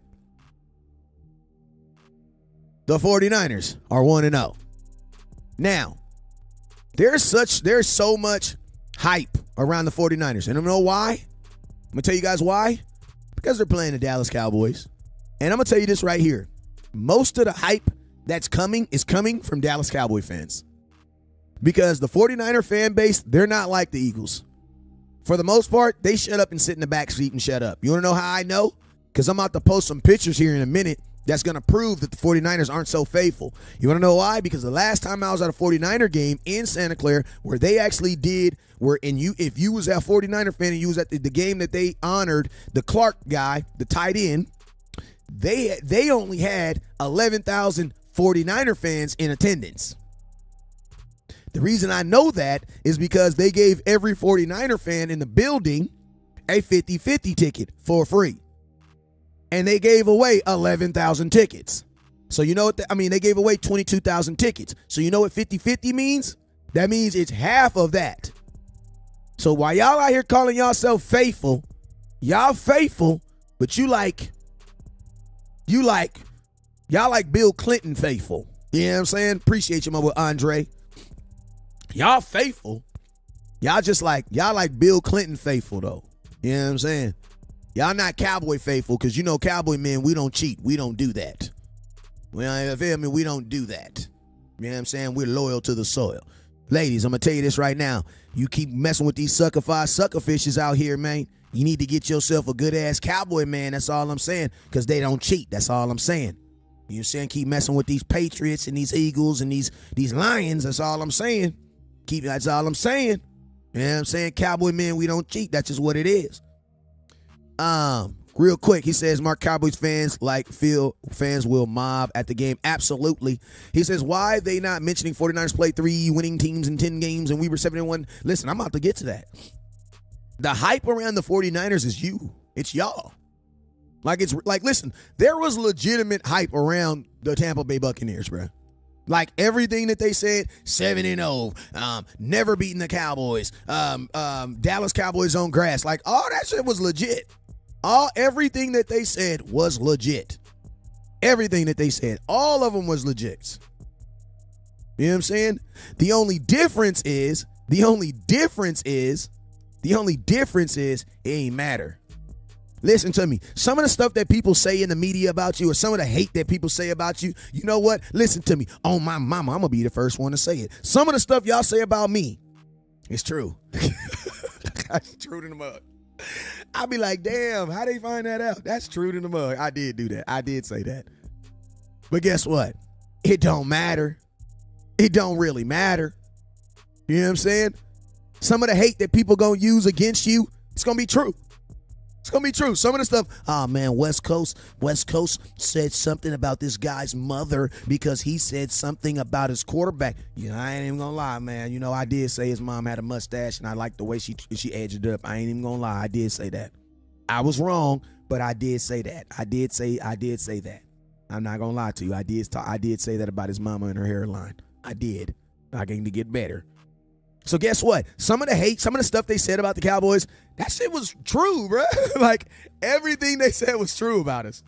The 49ers are 1-0. Now, there's so much hype around the 49ers. And I don't know why. I'm going to tell you guys why. Because they're playing the Dallas Cowboys. And I'm going to tell you this right here. Most of the hype that's coming is coming from Dallas Cowboy fans. Because the 49er fan base, they're not like the Eagles. For the most part, they shut up and sit in the back seat and shut up. You want to know how I know? Because I'm about to post some pictures here in a minute that's going to prove that the 49ers aren't so faithful. You want to know why? Because the last time I was at a 49er game in Santa Clara, where they actually did, if you was a 49er fan and you was at the game that they honored the Clark guy, the tight end, they only had 11,000 49er fans in attendance. The reason I know that is because they gave every 49er fan in the building a 50-50 ticket for free. And they gave away 11,000 tickets. So you know what? They gave away 22,000 tickets. So you know what 50-50 means? That means it's half of that. So while y'all out here calling yourself faithful, y'all faithful, but y'all like Bill Clinton faithful. You know what I'm saying? Appreciate you, my boy Andre. Y'all faithful. Y'all like Bill Clinton faithful, though. You know what I'm saying? Y'all not Cowboy faithful, because you know Cowboy men, we don't cheat. We don't do that. We don't do that. You know what I'm saying? We're loyal to the soil. Ladies, I'm going to tell you this right now. You keep messing with these sucker fishes out here, man. You need to get yourself a good-ass Cowboy man. That's all I'm saying, because they don't cheat. That's all I'm saying. You know what I'm saying? Keep messing with these Patriots and these Eagles and these Lions. That's all I'm saying. That's all I'm saying. You know what I'm saying? Cowboy men, we don't cheat. That's just what it is. Real quick, he says, Mark, Cowboys fans fans will mob at the game. Absolutely. He says, why they not mentioning 49ers play 3 winning teams in 10 games and we were 7-1? Listen, I'm about to get to that. The hype around the 49ers is you. It's y'all. Listen, there was legitimate hype around the Tampa Bay Buccaneers, bro. Like everything that they said, 7-0, never beating the Cowboys, Dallas Cowboys on grass. Like all that shit was legit. Everything that they said was legit. Everything that they said, all of them was legit. You know what I'm saying? The only difference is it ain't matter. Listen to me. Some of the stuff that people say in the media about you, or some of the hate that people say about you, you know what? Listen to me. On my mama, I'm going to be the first one to say it. Some of the stuff y'all say about me, it's true. That's true to the mug. I be like, damn, how they find that out? That's true to the mug. I did do that. I did say that. But guess what? It don't matter. It don't really matter. You know what I'm saying? Some of the hate that people going to use against you, it's going to be true. It's going to be true. Some of the stuff, oh man, West Coast said something about this guy's mother because he said something about his quarterback. Yeah, I ain't even going to lie, man. You know, I did say his mom had a mustache and I liked the way she edged it up. I ain't even going to lie. I did say that. I was wrong, but I did say that. I did say that. I'm not going to lie to you. I did say that about his mama and her hairline. I did. I need to get better. So guess what? Some of the hate, some of the stuff they said about the Cowboys, that shit was true, bro. Like, everything they said was true about us.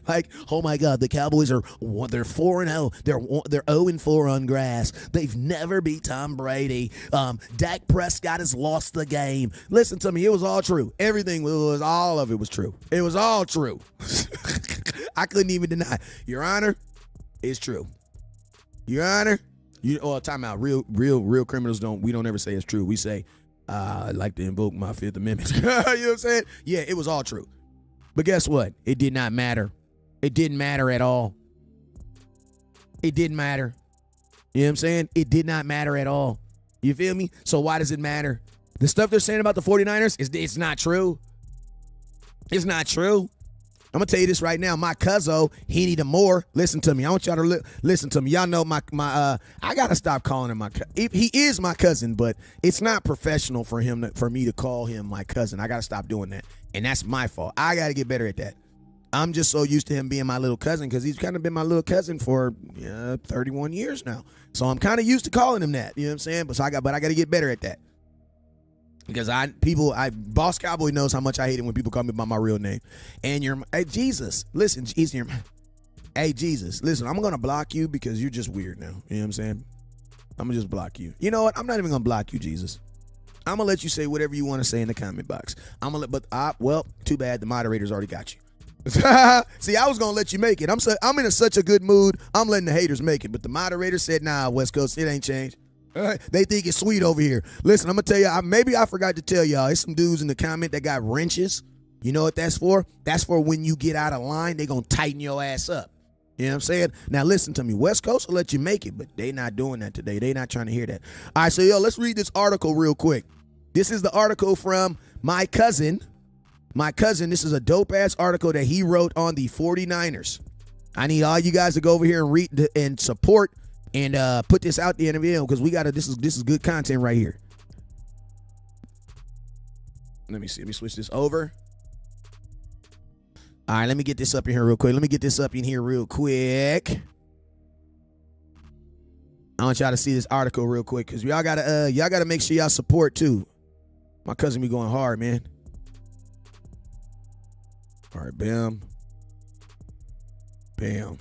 Like, oh my God, the Cowboys they're 4-0. They're 0-4 on grass. They've never beat Tom Brady. Dak Prescott has lost the game. Listen to me, it was all true. All of it was true. It was all true. I couldn't even deny. Your Honor, it's true. Your Honor, time out. Real criminals we don't ever say it's true. We say, I'd like to invoke my Fifth Amendment. You know what I'm saying? Yeah, it was all true. But guess what? It did not matter. It didn't matter at all. It didn't matter. You know what I'm saying? It did not matter at all. You feel me? So why does it matter? The stuff they're saying about the 49ers, it's not true. It's not true. I'm going to tell you this right now. My cousin, he need more. Listen to me. I want y'all to listen to me. Y'all know my I got to stop calling him my cousin. He is my cousin, but it's not professional for me to call him my cousin. I got to stop doing that. And that's my fault. I got to get better at that. I'm just so used to him being my little cousin because he's kind of been my little cousin for 31 years now. So I'm kind of used to calling him that. You know what I'm saying? But I got to get better at that. Because Boss Cowboy knows how much I hate it when people call me by my real name. And hey, Jesus, listen, hey, Jesus, listen, I'm going to block you because you're just weird now. You know what I'm saying? I'm going to just block you. You know what? I'm not even going to block you, Jesus. I'm going to let you say whatever you want to say in the comment box. Well, too bad. The moderator's already got you. See, I was going to let you make it. I'm in such a good mood. I'm letting the haters make it. But the moderator said, nah, West Coast, it ain't changed. They think it's sweet over here. Listen, I'm going to tell you, maybe I forgot to tell y'all, there's some dudes in the comment that got wrenches. You know what that's for? That's for when you get out of line, they going to tighten your ass up. You know what I'm saying? Now, listen to me. West Coast will let you make it, but they not doing that today. They not trying to hear that. All right, so, let's read this article real quick. This is the article from my cousin. My cousin, this is a dope-ass article that he wrote on the 49ers. I need all you guys to go over here and read and support and put this out there in the video because this is good content right here. Let me see. Let me switch this over. All right, let me get this up in here real quick. I want y'all to see this article real quick because y'all gotta make sure y'all support too. My cousin be going hard, man. All right, bam. Bam.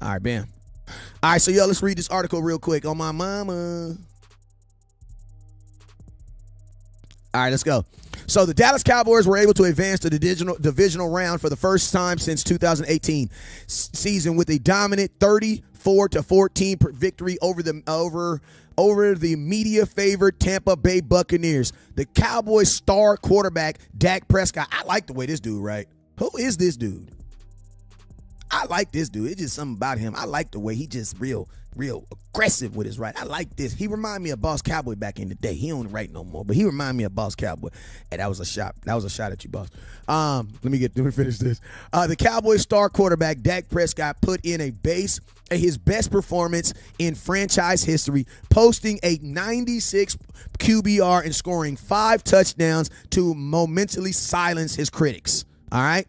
All right, bam. All right, so let's read this article real quick on my mama. All right, let's go. So the Dallas Cowboys were able to advance to the divisional round for the first time since 2018 season with a dominant 34-14 victory over the media-favored Tampa Bay Buccaneers. The Cowboys' star quarterback, Dak Prescott. I like the way this dude, right? Who is this dude? I like this dude. It's just something about him. I like the way he just real aggressive with his right. I like this. He remind me of Boss Cowboy back in the day. He don't write no more, but he remind me of Boss Cowboy. And that was a shot. That was a shot at you, boss. Let me finish this. The Cowboys star quarterback Dak Prescott put in his best performance in franchise history, posting a 96 QBR and scoring 5 touchdowns to momentarily silence his critics. All right.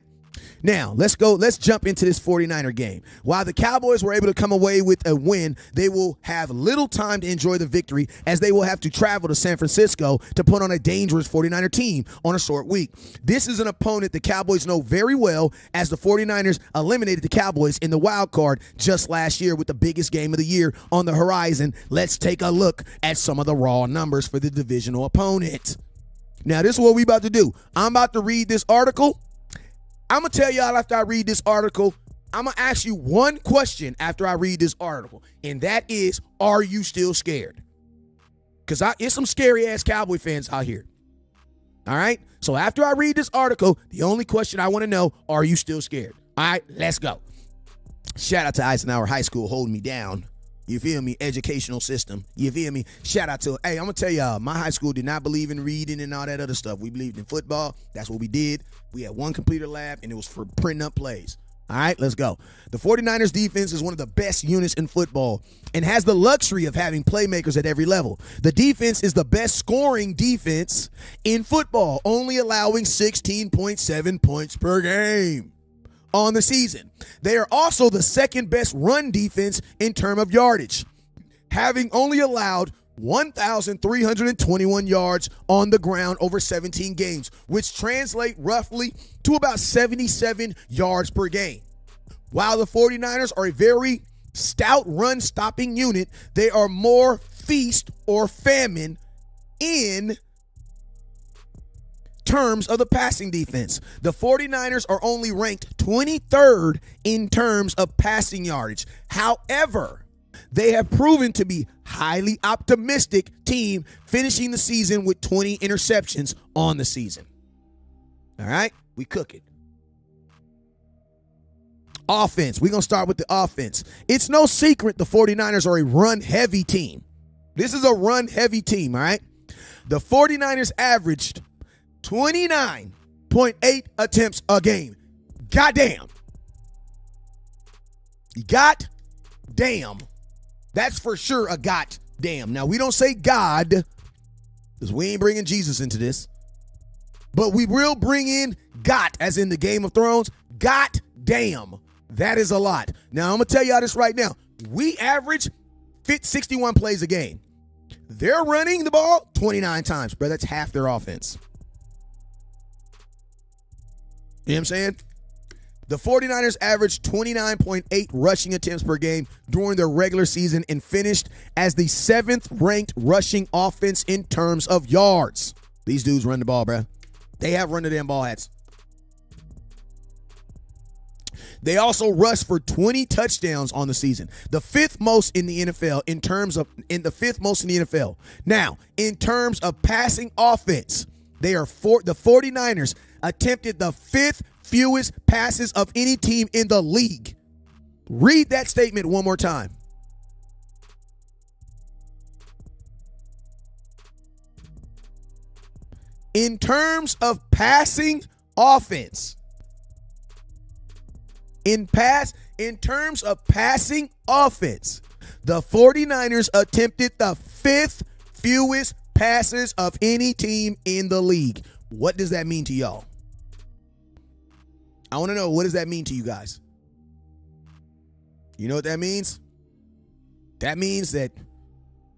Now, let's jump into this 49er game. While the Cowboys were able to come away with a win, they will have little time to enjoy the victory as they will have to travel to San Francisco to put on a dangerous 49er team on a short week. This is an opponent the Cowboys know very well as the 49ers eliminated the Cowboys in the wild card just last year with the biggest game of the year on the horizon. Let's take a look at some of the raw numbers for the divisional opponent. Now, this is what we about to do. I'm about to read this article. I'm going to tell y'all after I read this article, I'm going to ask you one question after I read this article, and that is, are you still scared? Because it's some scary-ass Cowboy fans out here. All right? So after I read this article, the only question I want to know, are you still scared? All right, let's go. Shout out to Eisenhower High School holding me down. You feel me? Educational system. You feel me? Shout out to, hey, I'm going to tell y'all, my high school did not believe in reading and all that other stuff. We believed in football. That's what we did. We had one computer lab, and it was for printing up plays. All right, let's go. The 49ers defense is one of the best units in football and has the luxury of having playmakers at every level. The defense is the best scoring defense in football, only allowing 16.7 points per game on the season. They are also the second best run defense in terms of yardage, having only allowed 1,321 yards on the ground over 17 games, which translate roughly to about 77 yards per game. While the 49ers are a very stout run-stopping unit, they are more feast or famine in terms of the passing defense. The 49ers are only ranked 23rd in terms of passing yardage. However, they have proven to be highly optimistic team, finishing the season with 20 interceptions on the season. All right, we cook it. Offense, we're going to start with the offense. It's no secret the 49ers are a run-heavy team. This is a run-heavy team, all right? The 49ers averaged 29.8 attempts a game. Goddamn. Goddamn. That's for sure a goddamn. Now, we don't say God because we ain't bringing Jesus into this. But we will bring in got, as in the Game of Thrones. Goddamn. That is a lot. Now, I'm going to tell y'all this right now. We average 61 plays a game. They're running the ball 29 times, bro. That's half their offense. You know what I'm saying? The 49ers averaged 29.8 rushing attempts per game during their regular season and finished as the 7th ranked rushing offense in terms of yards. These dudes run the ball, bro. They have run the damn ball hats. They also rushed for 20 touchdowns on the season, the 5th most in the NFL the 5th most in the NFL. Now, in terms of passing offense, the 49ers attempted the 5th fewest passes of any team in the league. Read that statement one more time. In terms of passing offense, in terms of passing offense, the 49ers attempted the 5th fewest passes of any team in the league. What does that mean to y'all? I want to know, what does that mean to you guys? You know what that means? That means that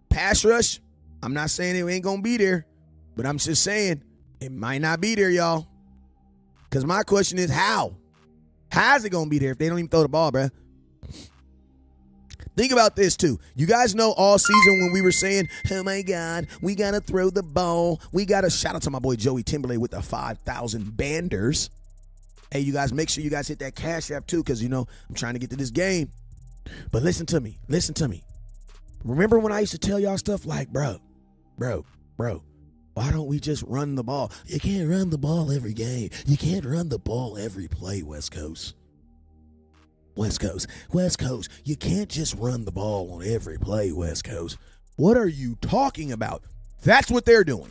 pass rush, I'm not saying it ain't going to be there, but I'm just saying it might not be there, y'all. Because my question is, how? How's it going to be there if they don't even throw the ball, bruh? Think about this, too. You guys know all season when we were saying, oh, my God, we got to throw the ball. We got to shout out to my boy Joey Timberlake with the 5,000 banders. Hey, you guys, make sure you guys hit that Cash App, too, because, you know, I'm trying to get to this game. But listen to me. Listen to me. Remember when I used to tell y'all stuff like, bro, why don't we just run the ball? You can't run the ball every game. You can't run the ball every play, West Coast. West Coast. You can't just run the ball on every play, West Coast. What are you talking about? That's what they're doing.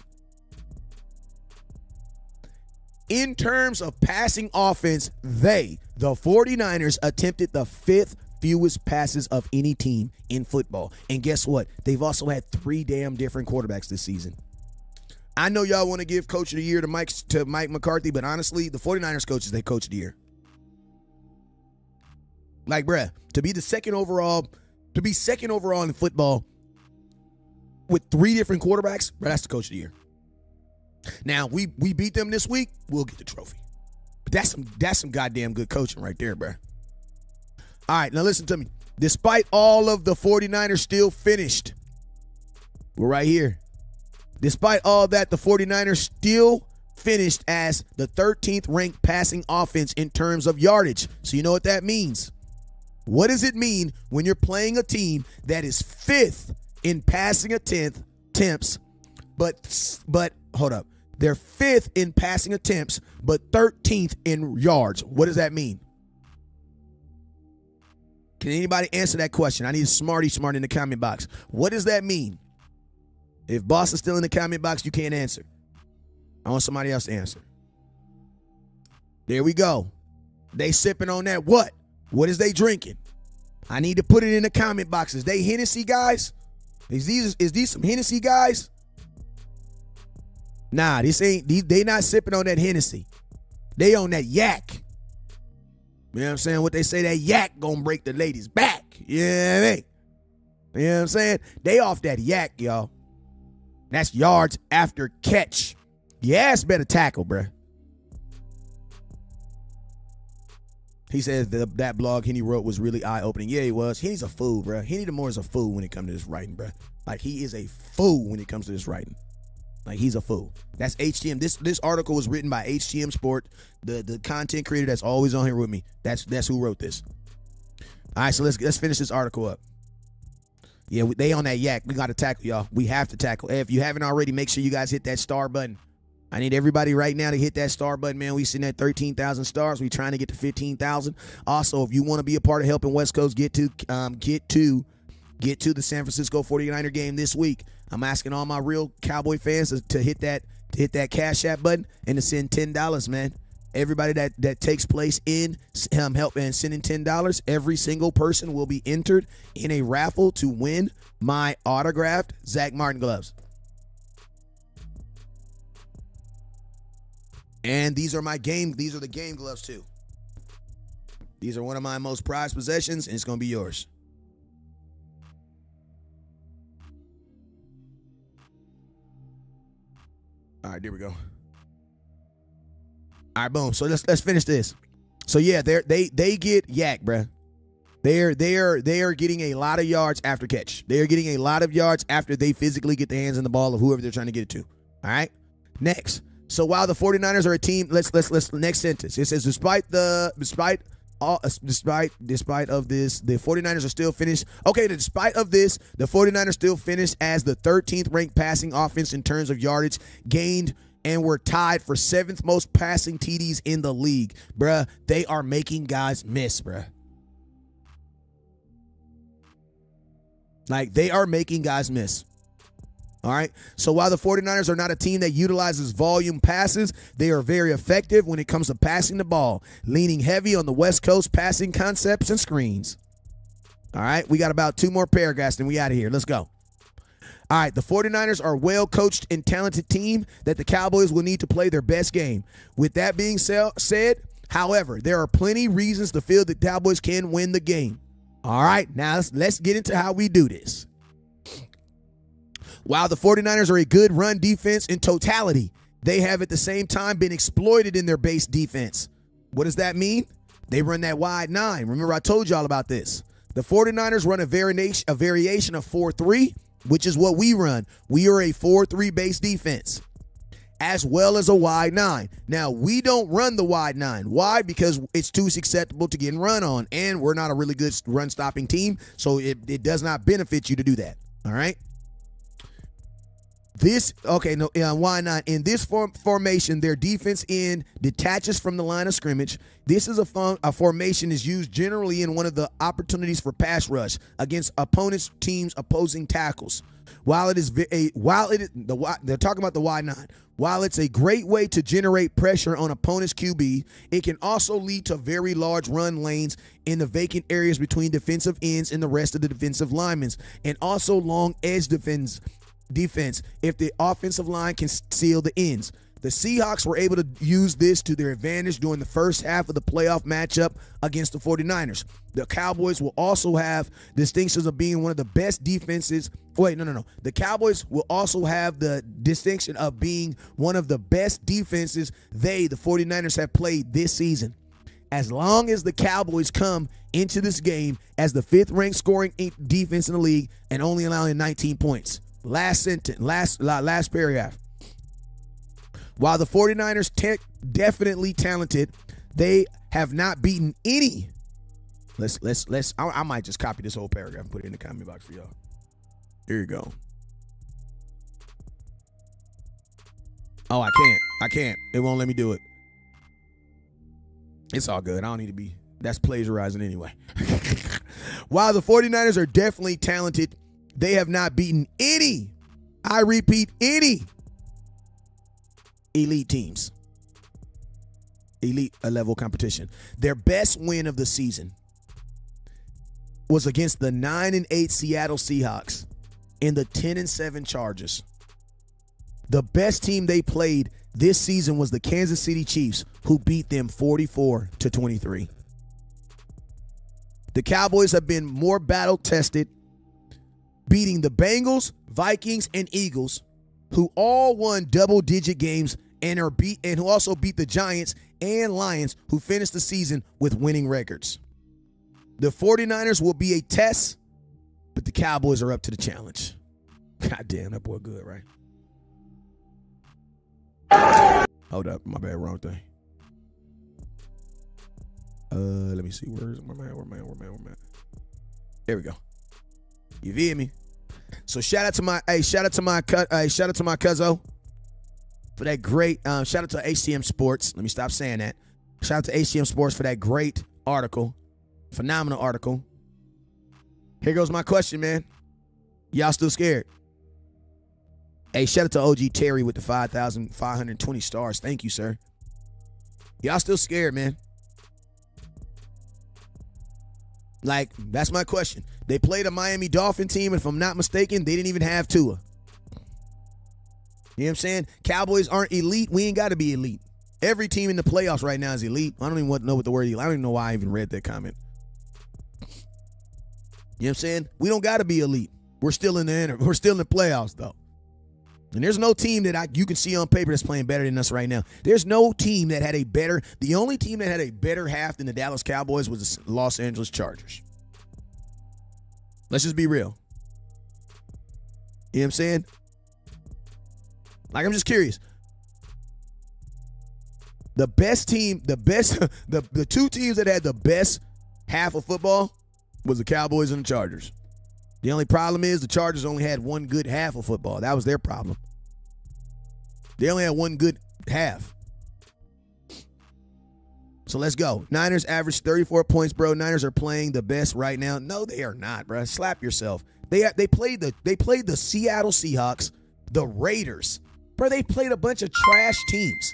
In terms of passing offense, the 49ers attempted the 5th fewest passes of any team in football. And guess what? They've also had 3 damn different quarterbacks this season. I know y'all want to give Coach of the Year to Mike McCarthy, but honestly, the 49ers coach is their Coach of the Year. Like, bruh, to be second overall in football with 3 different quarterbacks, bruh, that's the coach of the year. Now, we beat them this week, we'll get the trophy. But that's some goddamn good coaching right there, bruh. All right, now listen to me. Despite all of the 49ers still finished, we're right here. Despite all that, the 49ers still finished as the 13th ranked passing offense in terms of yardage. So you know what that means. What does it mean when you're playing a team that is 5th in passing attempts, but hold up. They're 5th in passing attempts, but 13th in yards. What does that mean? Can anybody answer that question? I need a smarty smart in the comment box. What does that mean? If boss is still in the comment box, you can't answer. I want somebody else to answer. There we go. They sipping on that what? What is they drinking? I need to put it in the comment boxes. They Hennessy guys? Is these some Hennessy guys? Nah, they not sipping on that Hennessy. They on that yak. You know what I'm saying? What they say, that yak gonna break the ladies' back. You know what I mean? You know what I'm saying? They off that yak, y'all. That's yards after catch. Your ass better tackle, bruh. He says that blog Henny wrote was really eye-opening. Yeah, he was. Henny's a fool, bruh. Henny DeMoore is a fool when it comes to this writing, bruh. Like, he is a fool when it comes to this writing. Like, he's a fool. That's HTM. This article was written by HTM Sport, the content creator that's always on here with me. That's who wrote this. All right, so let's finish this article up. Yeah, they on that yak. We got to tackle, y'all. We have to tackle. Hey, if you haven't already, make sure you guys hit that star button. I need everybody right now to hit that star button, man. We sitting at 13,000 stars. We trying to get to 15,000. Also, if you want to be a part of helping West Coast get to the San Francisco 49er game this week, I'm asking all my real Cowboy fans to hit that Cash App button and to send $10, man. Everybody that takes place in help and sending $10, every single person will be entered in a raffle to win my autographed Zach Martin gloves. And these are the game gloves too. These are one of my most prized possessions, and it's going to be yours. All right, there we go. All right, boom. So let's finish this. So yeah, they get yak, bruh. They are getting a lot of yards after catch. They are getting a lot of yards after they physically get the hands on the ball of whoever they're trying to get it to. All right. Next. So while the 49ers are a team, let's next sentence. It says despite of this, the 49ers are still finished. Okay, despite of this, the 49ers still finished as the 13th ranked passing offense in terms of yardage gained, and were tied for 7th most passing TDs in the league. Bruh, they are making guys miss, bruh. Like, they are making guys miss. All right. So while the 49ers are not a team that utilizes volume passes, they are very effective when it comes to passing the ball, leaning heavy on the West Coast passing concepts and screens. All right. We got about 2 more paragraphs and we out of here. Let's go. All right. The 49ers are a well-coached and talented team that the Cowboys will need to play their best game. With that being said, however, there are plenty reasons to feel that Cowboys can win the game. All right. Now let's get into how we do this. While the 49ers are a good run defense in totality, they have at the same time been exploited in their base defense. What does that mean? They run that wide 9. Remember, I told y'all about this. The 49ers run a variation of 4-3, which is what we run. We are a 4-3 base defense, as well as a wide 9. Now, we don't run the wide 9. Why? Because it's too susceptible to getting run on, and we're not a really good run-stopping team, so it does not benefit you to do that. All right? Why not? In this formation, their defense end detaches from the line of scrimmage. This is a formation is used generally in one of the opportunities for pass rush against opponents' teams' opposing tackles. They're talking about the wide 9. While it's a great way to generate pressure on opponent's QB, it can also lead to very large run lanes in the vacant areas between defensive ends and the rest of the defensive linemen, and also long edge defense if the offensive line can seal the ends. The Seahawks were able to use this to their advantage during the first half of the playoff matchup against the 49ers. The Cowboys will also have distinctions of being one of the best defenses. Wait, no. The Cowboys will also have the distinction of being one of the best defenses the 49ers, have played this season. As long as the Cowboys come into this game as the 5th-ranked scoring defense in the league and only allowing 19 points. Last sentence, last paragraph. While the 49ers definitely talented, they have not beaten any. I might just copy this whole paragraph and put it in the comment box for y'all. Here you go. Oh, I can't. It won't let me do it. It's all good. I don't need to be. That's plagiarizing anyway. While the 49ers are definitely talented, they have not beaten any, I repeat, any elite teams. Elite level competition. Their best win of the season was against the 9-8 Seattle Seahawks and the 10-7 Chargers. The best team they played this season was the Kansas City Chiefs, who beat them 44-23. The Cowboys have been more battle-tested, beating the Bengals, Vikings, and Eagles, who all won double-digit games and who also beat the Giants and Lions, who finished the season with winning records. The 49ers will be a test, but the Cowboys are up to the challenge. God damn, that boy good, right? Hold up, my bad, wrong thing. Let me see, where's my man? There we go. You feel me? So shout out to my cuzzo for that great. Shout out to HCM Sports. Let me stop saying that. Shout out to HCM Sports for that great article, phenomenal article. Here goes my question, man. Y'all still scared? Hey, shout out to OG Terry with the 5,520 stars. Thank you, sir. Y'all still scared, man? Like, that's my question. They played a Miami Dolphin team, and if I'm not mistaken, they didn't even have Tua. You know what I'm saying? Cowboys aren't elite. We ain't got to be elite. Every team in the playoffs right now is elite. I don't even know what the word elite. I don't even know why I even read that comment. You know what I'm saying? We don't got to be elite. We're still in the playoffs, though. And there's no team that you can see on paper that's playing better than us right now. There's no team that had the only team that had a better half than the Dallas Cowboys was the Los Angeles Chargers. Let's just be real. You know what I'm saying? Like, I'm just curious. The two teams that had the best half of football was the Cowboys and the Chargers. The only problem is the Chargers only had one good half of football. That was their problem. They only had one good half. So let's go. Niners averaged 34 points, bro. Niners are playing the best right now. No, they are not, bro. Slap yourself. They played the Seattle Seahawks, the Raiders. Bro, they played a bunch of trash teams.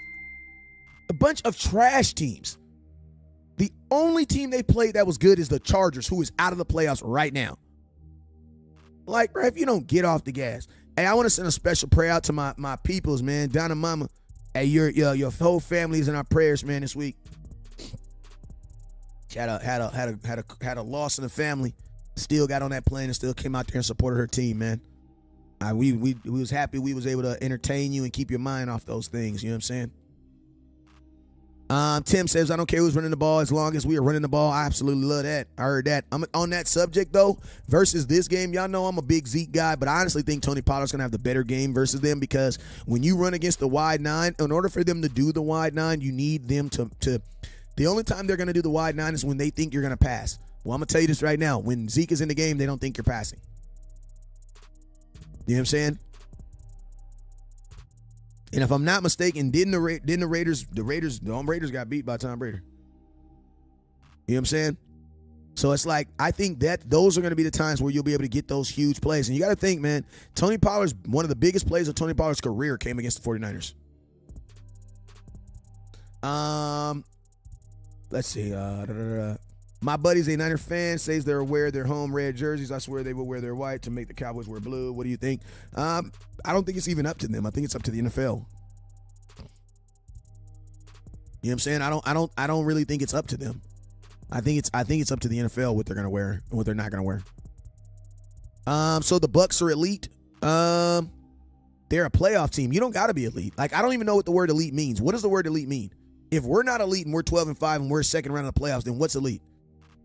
A bunch of trash teams. The only team they played that was good is the Chargers, who is out of the playoffs right now. Like, bro, if you don't get off the gas. Hey, I want to send a special prayer out to my peoples, man. Donna Mama. Hey, your whole family is in our prayers, man, this week. Had a loss in the family. Still got on that plane and still came out there and supported her team, man. We was happy we was able to entertain you and keep your mind off those things. You know what I'm saying? Tim says, I don't care who's running the ball as long as we are running the ball. I absolutely love that. I heard that. I'm on that subject, though, versus this game. Y'all know I'm a big Zeke guy, but I honestly think Tony Pollard's going to have the better game versus them because when you run against the wide nine, in order for them to do the wide nine, you need them to the only time they're going to do the wide nine is when they think you're going to pass. Well, I'm going to tell you this right now. When Zeke is in the game, they don't think you're passing. You know what I'm saying? And if I'm not mistaken, didn't the Raiders got beat by Tom Brady? You know what I'm saying? So it's like, I think that those are going to be the times where you'll be able to get those huge plays. And you got to think, man, Tony Pollard's, one of the biggest plays of Tony Pollard's career came against the 49ers. Let's see. My buddy's a Niner fan, says they're wear their home red jerseys. I swear they will wear their white to make the Cowboys wear blue. What do you think? I don't think it's even up to them. I think it's up to the NFL. You know what I'm saying? I don't really think it's up to them. I think it's up to the NFL what they're gonna wear and what they're not gonna wear. So the Bucs are elite. They're a playoff team. You don't gotta be elite. Like, I don't even know what the word elite means. What does the word elite mean? If we're not elite and we're 12-5 and we're second round of the playoffs, then what's elite?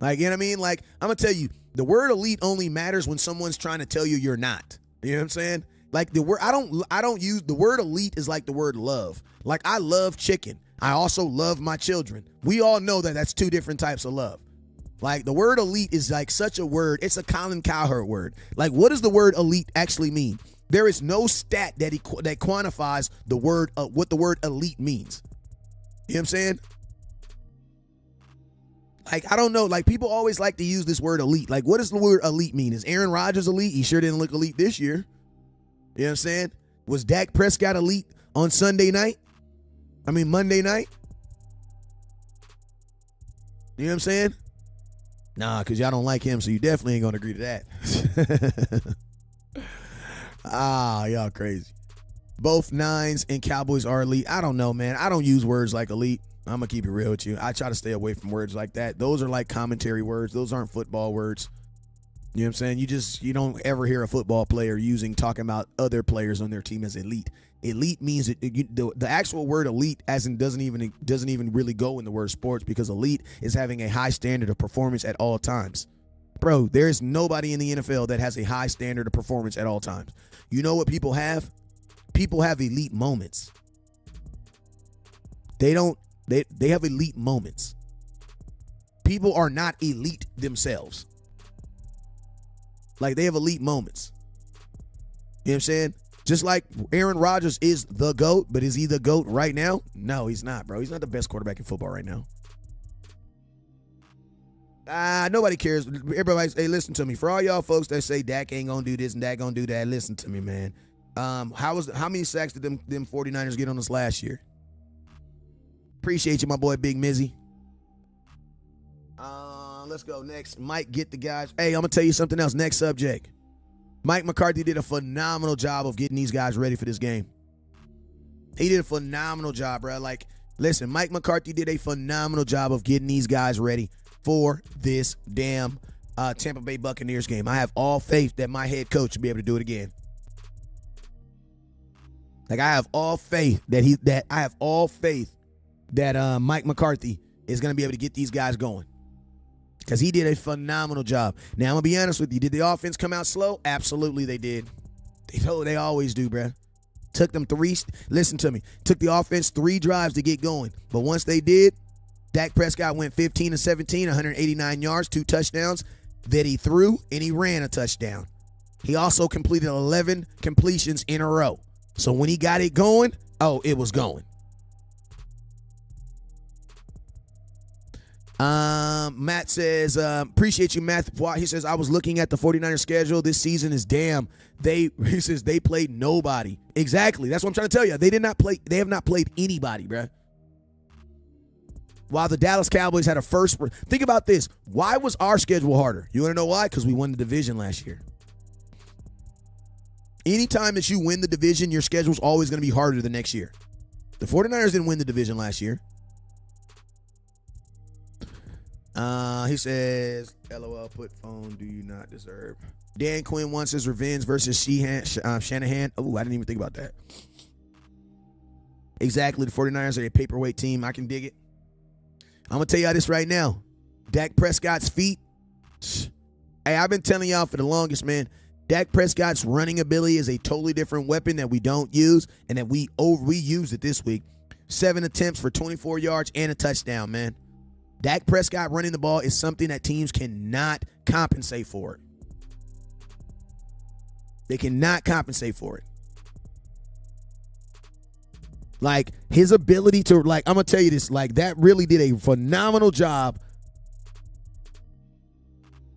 Like, you know what I mean? Like, I'm gonna tell you, the word elite only matters when someone's trying to tell you you're not. You know what I'm saying? Like, the word I don't use the word elite is like the word love. Like, I love chicken. I also love my children. We all know that that's two different types of love. Like, the word elite is like such a word. It's a Colin Cowherd word. Like, what does the word elite actually mean? There is no stat that quantifies the word what the word elite means. You know what I'm saying? Like, I don't know. Like, people always like to use this word elite. Like, what does the word elite mean? Is Aaron Rodgers elite? He sure didn't look elite this year. You know what I'm saying? Was Dak Prescott elite on Monday night? You know what I'm saying? Nah, because y'all don't like him, so you definitely ain't going to agree to that. Y'all crazy. Both Nines and Cowboys are elite. I don't know, man. I don't use words like elite. I'm going to keep it real with you. I try to stay away from words like that. Those are like commentary words. Those aren't football words. You know what I'm saying? You don't ever hear a football player talking about other players on their team as elite. Elite means the actual word elite doesn't even really go in the word sports, because elite is having a high standard of performance at all times. Bro, there's nobody in the NFL that has a high standard of performance at all times. You know what people have? People have elite moments. They have elite moments. People are not elite themselves. Like, they have elite moments. You know what I'm saying? Just like Aaron Rodgers is the GOAT, but is he the GOAT right now? No, he's not, bro. He's not the best quarterback in football right now. Nobody cares. Everybody's, hey, listen to me. For all y'all folks that say Dak ain't gonna do this and Dak gonna do that, listen to me, man. How many sacks did them 49ers get on us last year? Appreciate you, my boy Big Mizzy. Let's go next. Mike, get the guys. Hey, I'm gonna tell you something else. Next subject. Mike McCarthy did a phenomenal job of getting these guys ready for this game. He did a phenomenal job, bro. Like, listen, Mike McCarthy did a phenomenal job of getting these guys ready for this damn Tampa Bay Buccaneers game. I have all faith that my head coach will be able to do it again. Like, I have all faith that Mike McCarthy is going to be able to get these guys going, because he did a phenomenal job. Now, I'm going to be honest with you. Did the offense come out slow? Absolutely they did. They always do, bruh. Took them took the offense 3 drives to get going. But once they did, Dak Prescott went 15 of 17, 189 yards, 2 touchdowns that he threw, and he ran a touchdown. He also completed 11 completions in a row. So when he got it going, it was going. Matt says, appreciate you, Matt. He says, I was looking at the 49ers schedule. This season is damn. He says they played nobody. Exactly. That's what I'm trying to tell you. They have not played anybody, bruh. While the Dallas Cowboys had a first. Think about this. Why was our schedule harder? You want to know why? Because we won the division last year. Anytime that you win the division, your schedule's always going to be harder the next year. The 49ers didn't win the division last year. He says, LOL, put phone, do you not deserve? Dan Quinn wants his revenge versus Shanahan. Oh, I didn't even think about that. Exactly. The 49ers are a paperweight team. I can dig it. I'm going to tell y'all this right now. Dak Prescott's feet. Hey, I've been telling y'all for the longest, man. Dak Prescott's running ability is a totally different weapon that we don't use, and that we used it this week. 7 attempts for 24 yards and a touchdown, man. Dak Prescott running the ball is something that teams cannot compensate for. They cannot compensate for it. Like, his ability to, like, I'm going to tell you this, like, that really did a phenomenal job.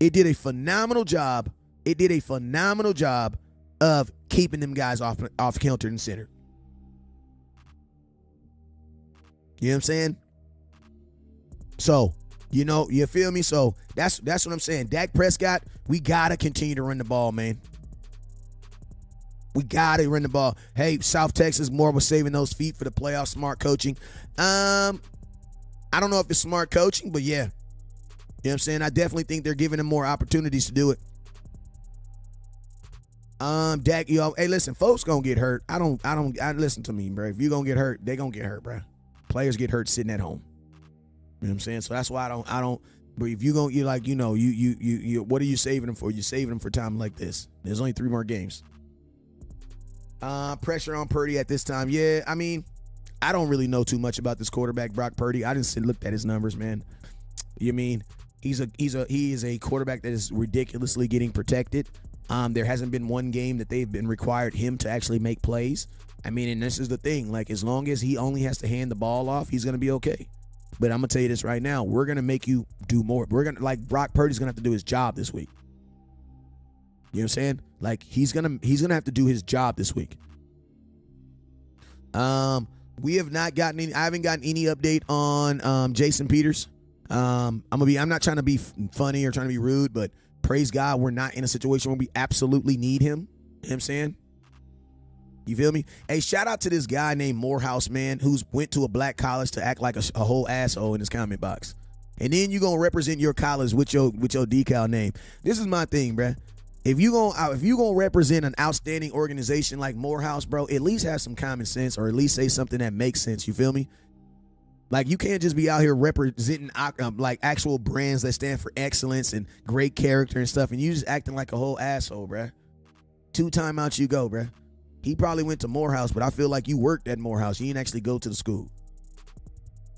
It did a phenomenal job of keeping them guys off kilter and center. You know what I'm saying? So, you feel me? So, that's what I'm saying. Dak Prescott, we got to continue to run the ball, man. We got to run the ball. Hey, South Texas, more was saving those feet for the playoffs. Smart coaching. I don't know if it's smart coaching, but yeah. You know what I'm saying? I definitely think they're giving him more opportunities to do it. Dak, hey, listen, folks gonna get hurt. I listen to me, bro. If you gonna get hurt, they gonna get hurt, bro. Players get hurt sitting at home. You know what I'm saying? So that's why I don't. But if you gonna, you what are you saving them for? You're saving them for time like this. There's only 3 more games. Pressure on Purdy at this time. Yeah, I mean, I don't really know too much about this quarterback, Brock Purdy. I just looked at his numbers, man. You mean he is a quarterback that is ridiculously getting protected. There hasn't been one game that they've been required him to actually make plays. I mean, and this is the thing. Like, as long as he only has to hand the ball off, he's going to be okay. But I'm going to tell you this right now. We're going to make you do more. We're going to, like, Brock Purdy's going to have to do his job this week. You know what I'm saying? Like, he's going to have to do his job this week. We have not gotten any, I haven't gotten any update on Jason Peters. I'm not trying to be funny or trying to be rude, but praise God, we're not in a situation where we absolutely need him. You know what I'm saying? You feel me? Hey, shout out to this guy named Morehouse, man, who's went to a black college to act like a whole asshole in his comment box. And then you gonna represent your college with your decal name. This is my thing, bruh. If you gonna represent an outstanding organization like Morehouse, bro, at least have some common sense, or at least say something that makes sense. You feel me? Like, you can't just be out here representing like actual brands that stand for excellence and great character and stuff, and you just acting like a whole asshole, bruh. 2 timeouts you go, bruh. He probably went to Morehouse, but I feel like you worked at Morehouse. You didn't actually go to the school.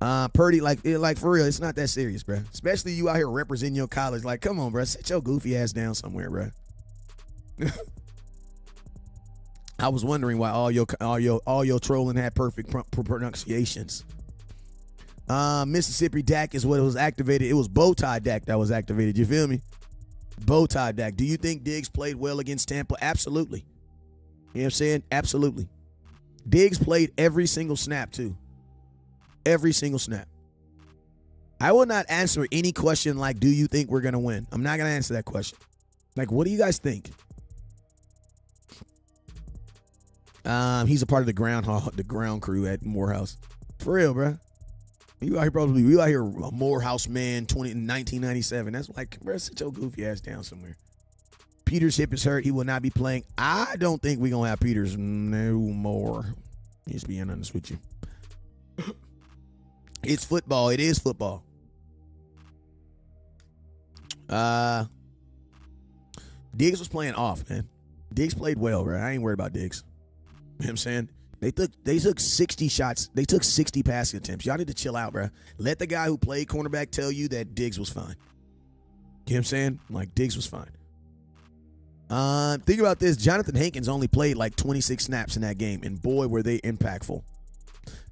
Purdy, like for real, it's not that serious, bruh. Especially you out here representing your college. Like, come on, bruh. Sit your goofy ass down somewhere, bruh. I was wondering why all your trolling had perfect pronunciations. Mississippi Dak is what was activated. It was bow tie Dak that was activated. You feel me? Bow tie Dak. Do you think Diggs played well against Tampa? Absolutely. You know what I'm saying? Absolutely. Diggs played every single snap too. Every single snap. I will not answer any question like, do you think we're going to win? I'm not going to answer that question. Like, what do you guys think? He's a part of the ground crew at Morehouse. For real, bro. You out here a Morehouse man 1997. That's like, bro, sit your goofy ass down somewhere. Peters' hip is hurt. He will not be playing. I don't think we're going to have Peters no more. Just being honest with you. It's football. It is football. Diggs was playing off, man. Diggs played well, bro. I ain't worried about Diggs. You know what I'm saying? They took 60 shots. They took 60 passing attempts. Y'all need to chill out, bro. Let the guy who played cornerback tell you that Diggs was fine. You know what I'm saying? Like, Diggs was fine. Think about this. Jonathan Hankins only played like 26 snaps in that game, and boy, were they impactful.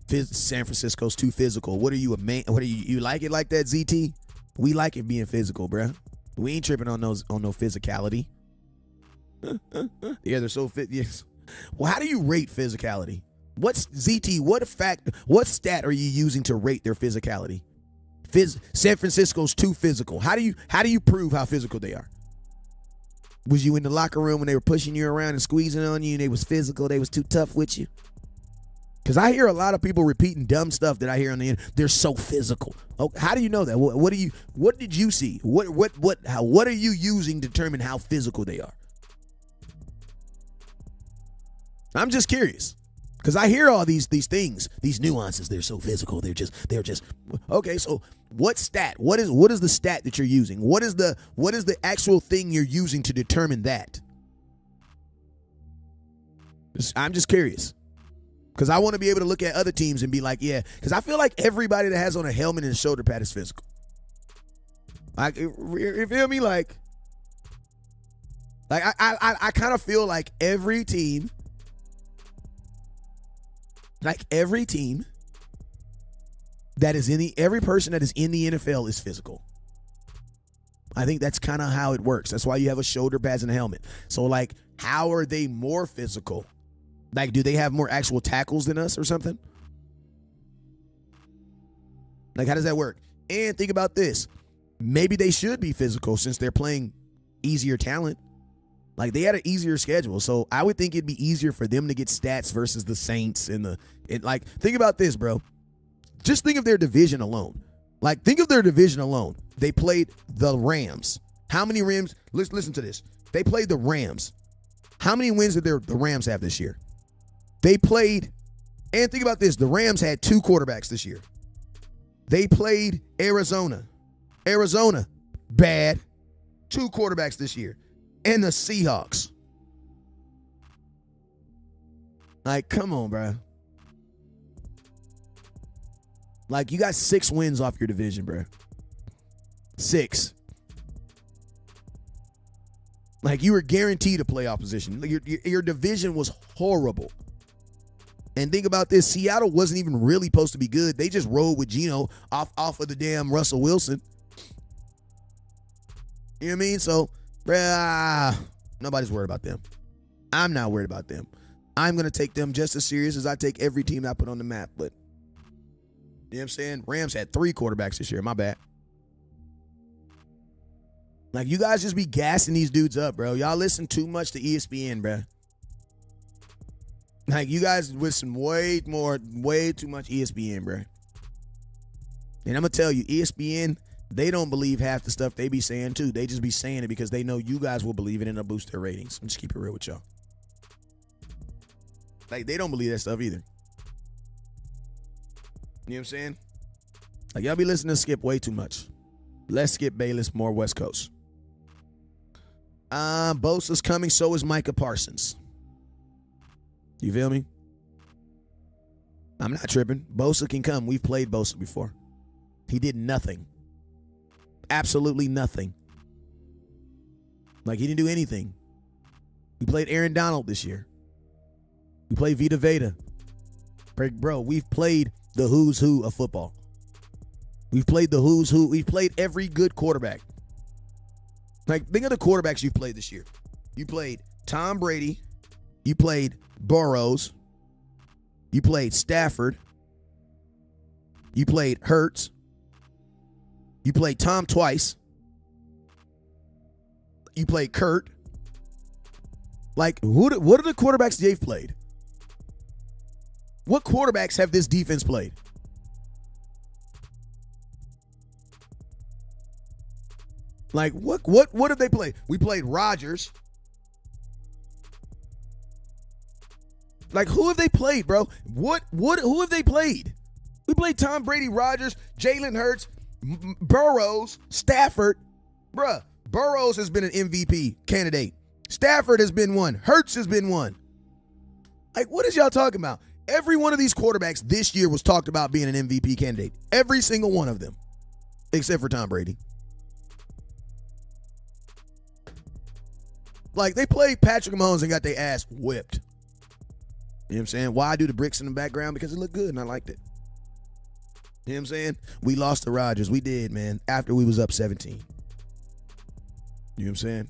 San Francisco's too physical. What are you, a man? What are you? You like it like that, ZT? We like it being physical, bro. We ain't tripping on no physicality. Yeah, they're so fit. Yes. Well, how do you rate physicality? What's ZT? What stat are you using to rate their physicality? San Francisco's too physical. How do you prove how physical they are? Was you in the locker room when they were pushing you around and squeezing on you and they was physical, they was too tough with you? Because I hear a lot of people repeating dumb stuff that I hear on the internet. They're so physical. Oh, how do you know that? What did you see? What are you using to determine how physical they are? I'm just curious. Because I hear all these things, these nuances. They're so physical. They're just okay. So what stat? What is the stat that you're using? What is the actual thing you're using to determine that? I'm just curious. Because I want to be able to look at other teams and be like, yeah. Because I feel like everybody that has on a helmet and a shoulder pad is physical. Like, you feel me? Like I kind of feel like every team. Like every team that is every person that is in the NFL is physical. I think that's kind of how it works. That's why you have a shoulder pads and a helmet. So, like, how are they more physical? Like, do they have more actual tackles than us or something? Like, how does that work? And think about this. Maybe they should be physical since they're playing easier talent. Like, they had an easier schedule, so I would think it'd be easier for them to get stats versus the Saints and think about this, bro. Just think of their division alone. Like, think of their division alone. They played the Rams. How many Rams? Listen to this. They played the Rams. How many wins did the Rams have this year? They played, and think about this. The Rams had 2 quarterbacks this year. They played Arizona. Arizona, bad. 2 quarterbacks this year. And the Seahawks. Like, come on, bro. Like, you got 6 wins off your division, bro. 6. Like, you were guaranteed a playoff position. Your division was horrible. And think about this. Seattle wasn't even really supposed to be good. They just rolled with Geno off of the damn Russell Wilson. You know what I mean? So, bruh, nobody's worried about them. I'm not worried about them. I'm going to take them just as serious as I take every team I put on the map. But, you know what I'm saying? Rams had 3 quarterbacks this year. My bad. Like, you guys just be gassing these dudes up, bro. Y'all listen too much to ESPN, bro. Like, you guys listen way too much ESPN, bro. And I'm going to tell you, ESPN, they don't believe half the stuff they be saying, too. They just be saying it because they know you guys will believe it and it'll boost their ratings. I'm just keep it real with y'all. Like, they don't believe that stuff either. You know what I'm saying? Like, y'all be listening to Skip way too much. Less Skip Bayless, more West Coast. Bosa's coming, so is Micah Parsons. You feel me? I'm not tripping. Bosa can come. We've played Bosa before. He did nothing. Absolutely nothing. Like, he didn't do anything. We played Aaron Donald this year. We played Vita Veda. Bro, we've played the who's who of football. We've played the who's who. We've played every good quarterback. Like, think of the quarterbacks you've played this year. You played Tom Brady. You played Burrows. You played Stafford. You played Hurts. You played Tom twice. You played Kurt. Like, what are the quarterbacks they've played? What quarterbacks have this defense played? Like, what have they played? We played Rodgers. Like, who have they played, bro? Who have they played? We played Tom Brady, Rodgers, Jalen Hurts, Burrows, Stafford. Bruh, Burrows has been an MVP candidate. Stafford has been one. Hurts has been one. Like, what is y'all talking about? Every one of these quarterbacks this year was talked about being an MVP candidate. Every single one of them. Except for Tom Brady. Like, they played Patrick Mahomes and got their ass whipped. You know what I'm saying? Why I do the bricks in the background? Because it looked good and I liked it. You know what I'm saying? We lost to Rodgers. We did, man, after we was up 17. You know what I'm saying?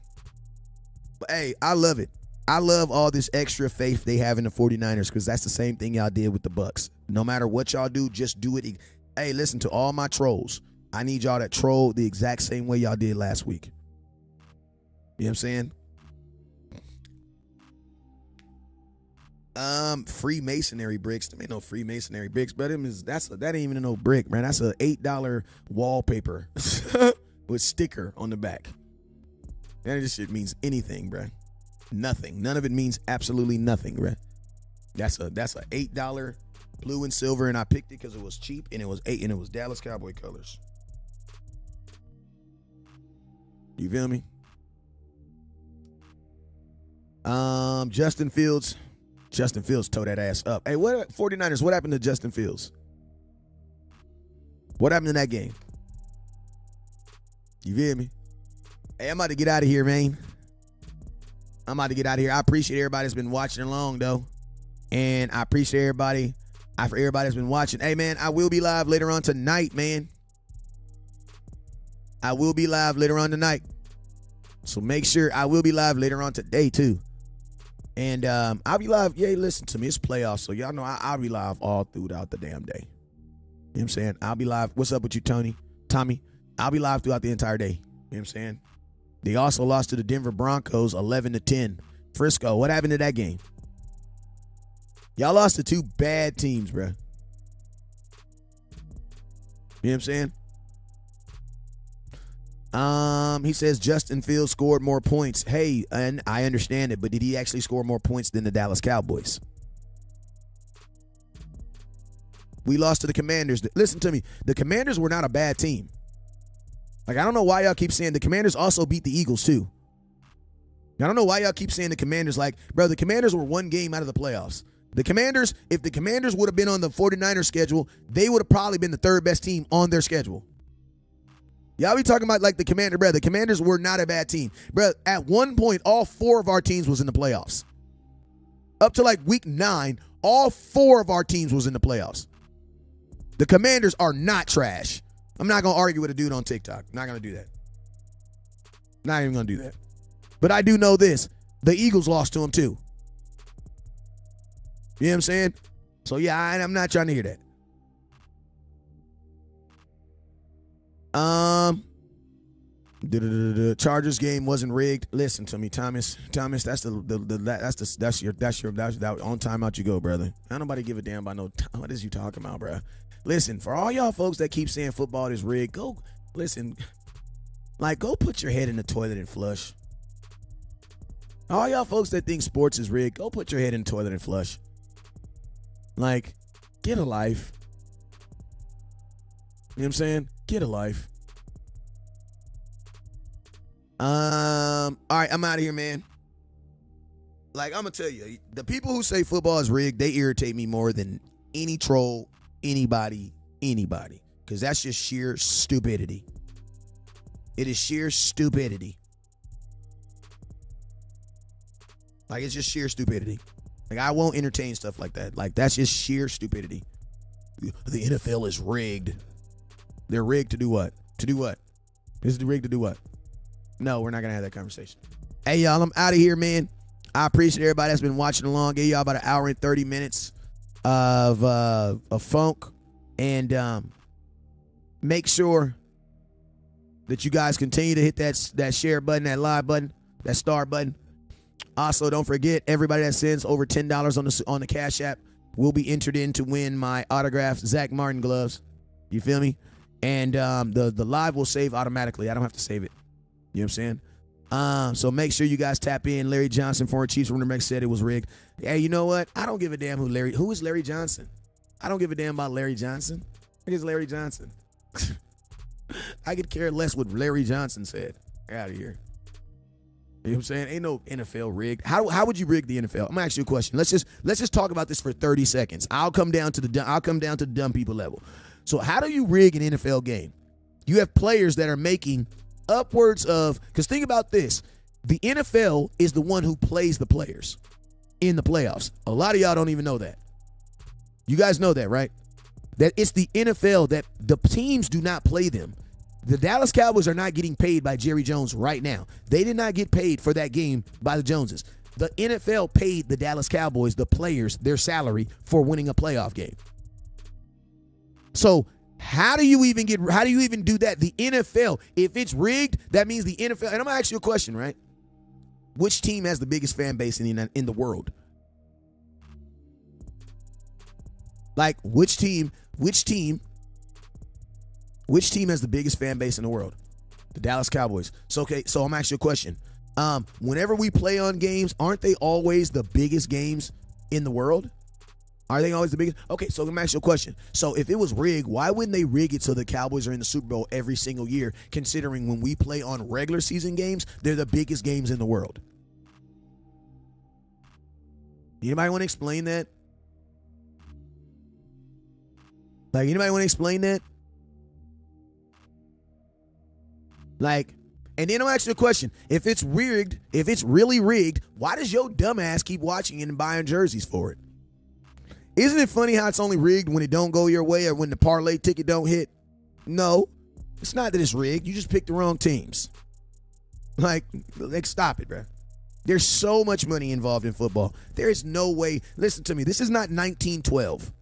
But, hey, I love it. I love all this extra faith they have in the 49ers because that's the same thing y'all did with the Bucks. No matter what y'all do, just do it. Hey, listen to all my trolls. I need y'all to troll the exact same way y'all did last week. You know what I'm saying? Freemasonry bricks. There ain't no Freemasonry bricks, but that ain't even no brick, man. That's a $8 wallpaper with sticker on the back. That just shit means anything, bruh. Nothing. None of it means absolutely nothing, bruh. That's a $8 blue and silver, and I picked it because it was cheap and it was Dallas Cowboy colors. You feel me? Justin Fields tore that ass up. Hey, 49ers, what happened to Justin Fields? What happened in that game? You feel me? Hey, I'm about to get out of here, man. I'm about to get out of here. I appreciate everybody that's been watching along, though. And I appreciate everybody. For everybody that's been watching. Hey, man, I will be live later on tonight, man. I will be live later on tonight. So make sure I will be live later on today, too. And I'll be live. Yeah, listen to me. It's playoffs, so y'all know I'll be live all throughout the damn day. You know what I'm saying? I'll be live. What's up with you, Tommy? I'll be live throughout the entire day. You know what I'm saying? They also lost to the Denver Broncos 11-10. Frisco, what happened to that game? Y'all lost to 2 bad teams, bro. You know what I'm saying? He says Justin Fields scored more points. Hey, and I understand it, but did he actually score more points than the Dallas Cowboys? We lost to the Commanders. Listen to me. The Commanders were not a bad team. Like, I don't know why y'all keep saying the Commanders also beat the Eagles too. I don't know why y'all keep saying the Commanders. Like, bro, the Commanders were one game out of the playoffs. The Commanders, if the Commanders would have been on the 49ers schedule, they would have probably been the third best team on their schedule. Y'all be talking about like the Commanders, bro. The Commanders were not a bad team. Bro, at one point, all four of our teams was in the playoffs. Up to like week 9, all four of our teams was in the playoffs. The Commanders are not trash. I'm not going to argue with a dude on TikTok. Not going to do that. Not even going to do that. But I do know this. The Eagles lost to them too. You know what I'm saying? So, yeah, I'm not trying to hear that. The Chargers game wasn't rigged. Listen to me, Thomas. That's on time out you go, brother. Ain't nobody give a damn about no. What is you talking about, bro? Listen, for all y'all folks that keep saying football is rigged, go listen. Like, go put your head in the toilet and flush. All y'all folks that think sports is rigged, go put your head in the toilet and flush. Like, get a life. You know what I'm saying? Get a life. All right, I'm out of here, man. Like, I'm going to tell you, the people who say football is rigged, they irritate me more than any troll, anybody. Because that's just sheer stupidity. It is sheer stupidity. Like, it's just sheer stupidity. Like, I won't entertain stuff like that. Like, that's just sheer stupidity. The NFL is rigged. They're rigged to do what? To do what? Is it rigged to do what? No, we're not going to have that conversation. Hey, y'all, I'm out of here, man. I appreciate everybody that's been watching along. Gave y'all about an hour and 30 minutes of funk. And make sure that you guys continue to hit that share button, that live button, that star button. Also, don't forget, everybody that sends over $10 on the Cash App will be entered in to win my autographed Zach Martin gloves. You feel me? And the live will save automatically. I don't have to save it. You know what I'm saying? So make sure you guys tap in. Larry Johnson, former Chiefs running said it was rigged. Hey, you know what? I don't give a damn who is Larry Johnson. I don't give a damn about Larry Johnson. Who is Larry Johnson? I could care less what Larry Johnson said. Get out of here. You know what I'm saying? Ain't no NFL rigged. How would you rig the NFL? I'm gonna ask you a question. Let's just talk about this for 30 seconds. I'll come down to the dumb people level. So how do you rig an NFL game? You have players that are making upwards of, because think about this, the NFL is the one who plays the players in the playoffs. A lot of y'all don't even know that. You guys know that, right? That it's the NFL, that the teams do not play them. The Dallas Cowboys are not getting paid by Jerry Jones right now. They did not get paid for that game by the Joneses. The NFL paid the Dallas Cowboys, the players, their salary for winning a playoff game. So how do you even do that? The NFL, if it's rigged, that means the NFL, and I'm gonna ask you a question, right? Which team has the biggest fan base in the world? Like, which team has the biggest fan base in the world? The Dallas Cowboys. So I'm gonna ask you a question. Whenever we play on games, aren't they always the biggest games in the world? Are they always the biggest? Okay, so let me ask you a question. So if it was rigged, why wouldn't they rig it so the Cowboys are in the Super Bowl every single year, considering when we play on regular season games, they're the biggest games in the world? Anybody want to explain that? Like, anybody want to explain that? Like, and then I'll ask you a question. If it's rigged, if it's really rigged, why does your dumbass keep watching it and buying jerseys for it? Isn't it funny how it's only rigged when it don't go your way or when the parlay ticket don't hit? No, it's not that it's rigged. You just picked the wrong teams. Like stop it, bro. There's so much money involved in football. There is no way. Listen to me. This is not 1912.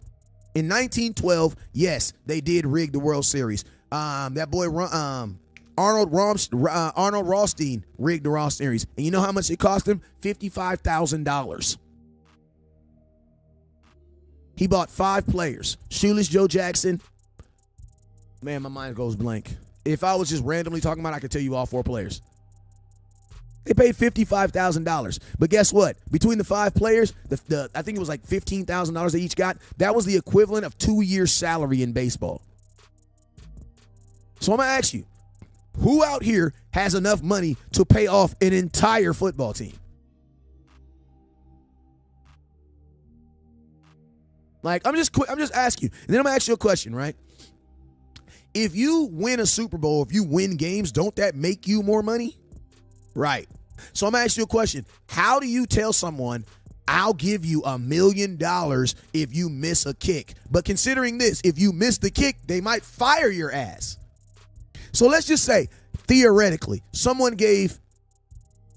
In 1912, yes, they did rig the World Series. That boy Arnold Rothstein rigged the World Series. And you know how much it cost him? $55,000. He bought 5 players. Shoeless Joe Jackson. Man, my mind goes blank. If I was just randomly talking about it, I could tell you all 4 players. They paid $55,000. But guess what? Between the 5 players, I think it was like $15,000 they each got. That was the equivalent of 2 years' salary in baseball. So I'm going to ask you, who out here has enough money to pay off an entire football team? Like, I'm just asking you. And then I'm going to ask you a question, right? If you win a Super Bowl, if you win games, don't that make you more money? Right. So I'm going to ask you a question. How do you tell someone, I'll give you $1 million if you miss a kick? But considering this, if you miss the kick, they might fire your ass. So let's just say, theoretically, someone gave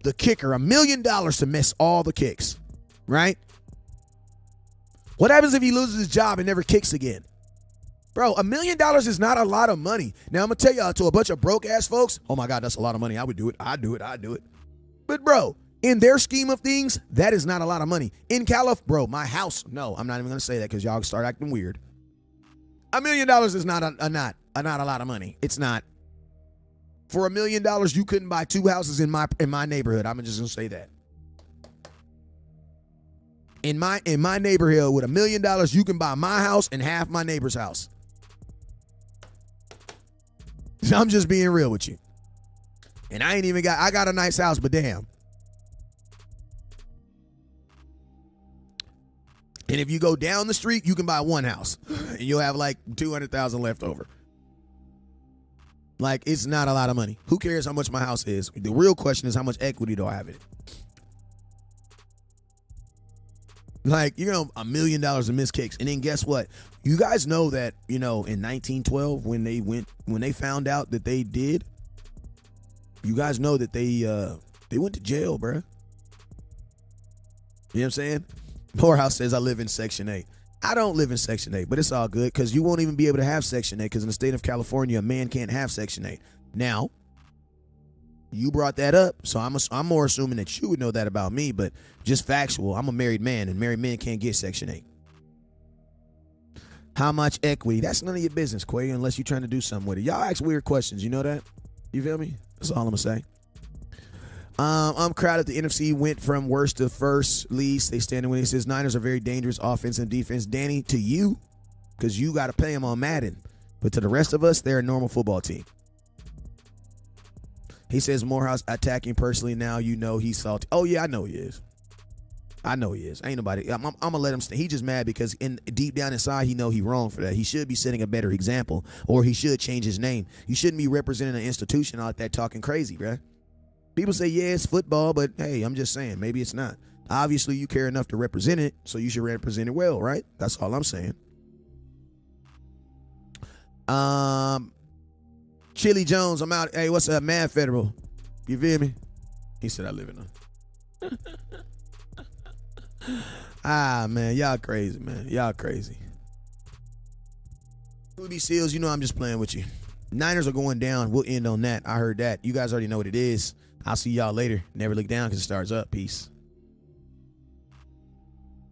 the kicker $1 million to miss all the kicks, right? What happens if he loses his job and never kicks again? Bro, $1 million is not a lot of money. Now, I'm going to tell y'all, to a bunch of broke-ass folks, oh, my God, that's a lot of money. I would do it. I'd do it. But, bro, in their scheme of things, that is not a lot of money. In California, bro, my house, no, I'm not even going to say that because y'all start acting weird. $1 million is not a lot of money. It's not. For $1 million, you couldn't buy 2 houses in my neighborhood. I'm just going to say that. In my neighborhood, with $1 million, you can buy my house and half my neighbor's house. I'm just being real with you. And I got a nice house, but damn. And if you go down the street, you can buy 1 house. And you'll have like $200,000 left over. Like, it's not a lot of money. Who cares how much my house is? The real question is, how much equity do I have in it? Like, $1 million in missed kicks. And then guess what? You guys know that, in 1912, when they found out that they did, you guys know that they went to jail, bruh. You know what I'm saying? Morehouse says, I live in Section 8. I don't live in Section 8, but it's all good because you won't even be able to have Section 8 because in the state of California, a man can't have Section 8. Now, you brought that up, so I'm more assuming that you would know that about me, but just factual, I'm a married man, and married men can't get Section 8. How much equity? That's none of your business, Quay, unless you're trying to do something with it. Y'all ask weird questions, you know that? You feel me? That's all I'm going to say. I'm crowded. The NFC went from worst to first, least. They stand when he says Niners are very dangerous offense and defense. Danny, to you, because you got to play them on Madden. But to the rest of us, they're a normal football team. He says Morehouse attacking personally now. He's salty. Oh, yeah, I know he is. Ain't nobody. I'm going to let him stay. He's just mad because deep down inside, he know he wrong for that. He should be setting a better example, or he should change his name. You shouldn't be representing an institution out there talking crazy, bruh. People say, yeah, it's football, but hey, I'm just saying, maybe it's not. Obviously, you care enough to represent it, so you should represent it well, right? That's all I'm saying. Chili Jones, I'm out. Hey, what's up, Mad Federal? You feel me? He said I live in a... man, y'all crazy, man. Y'all crazy. Ruby Seals, I'm just playing with you. Niners are going down. We'll end on that. I heard that. You guys already know what it is. I'll see y'all later. Never look down because it starts up. Peace.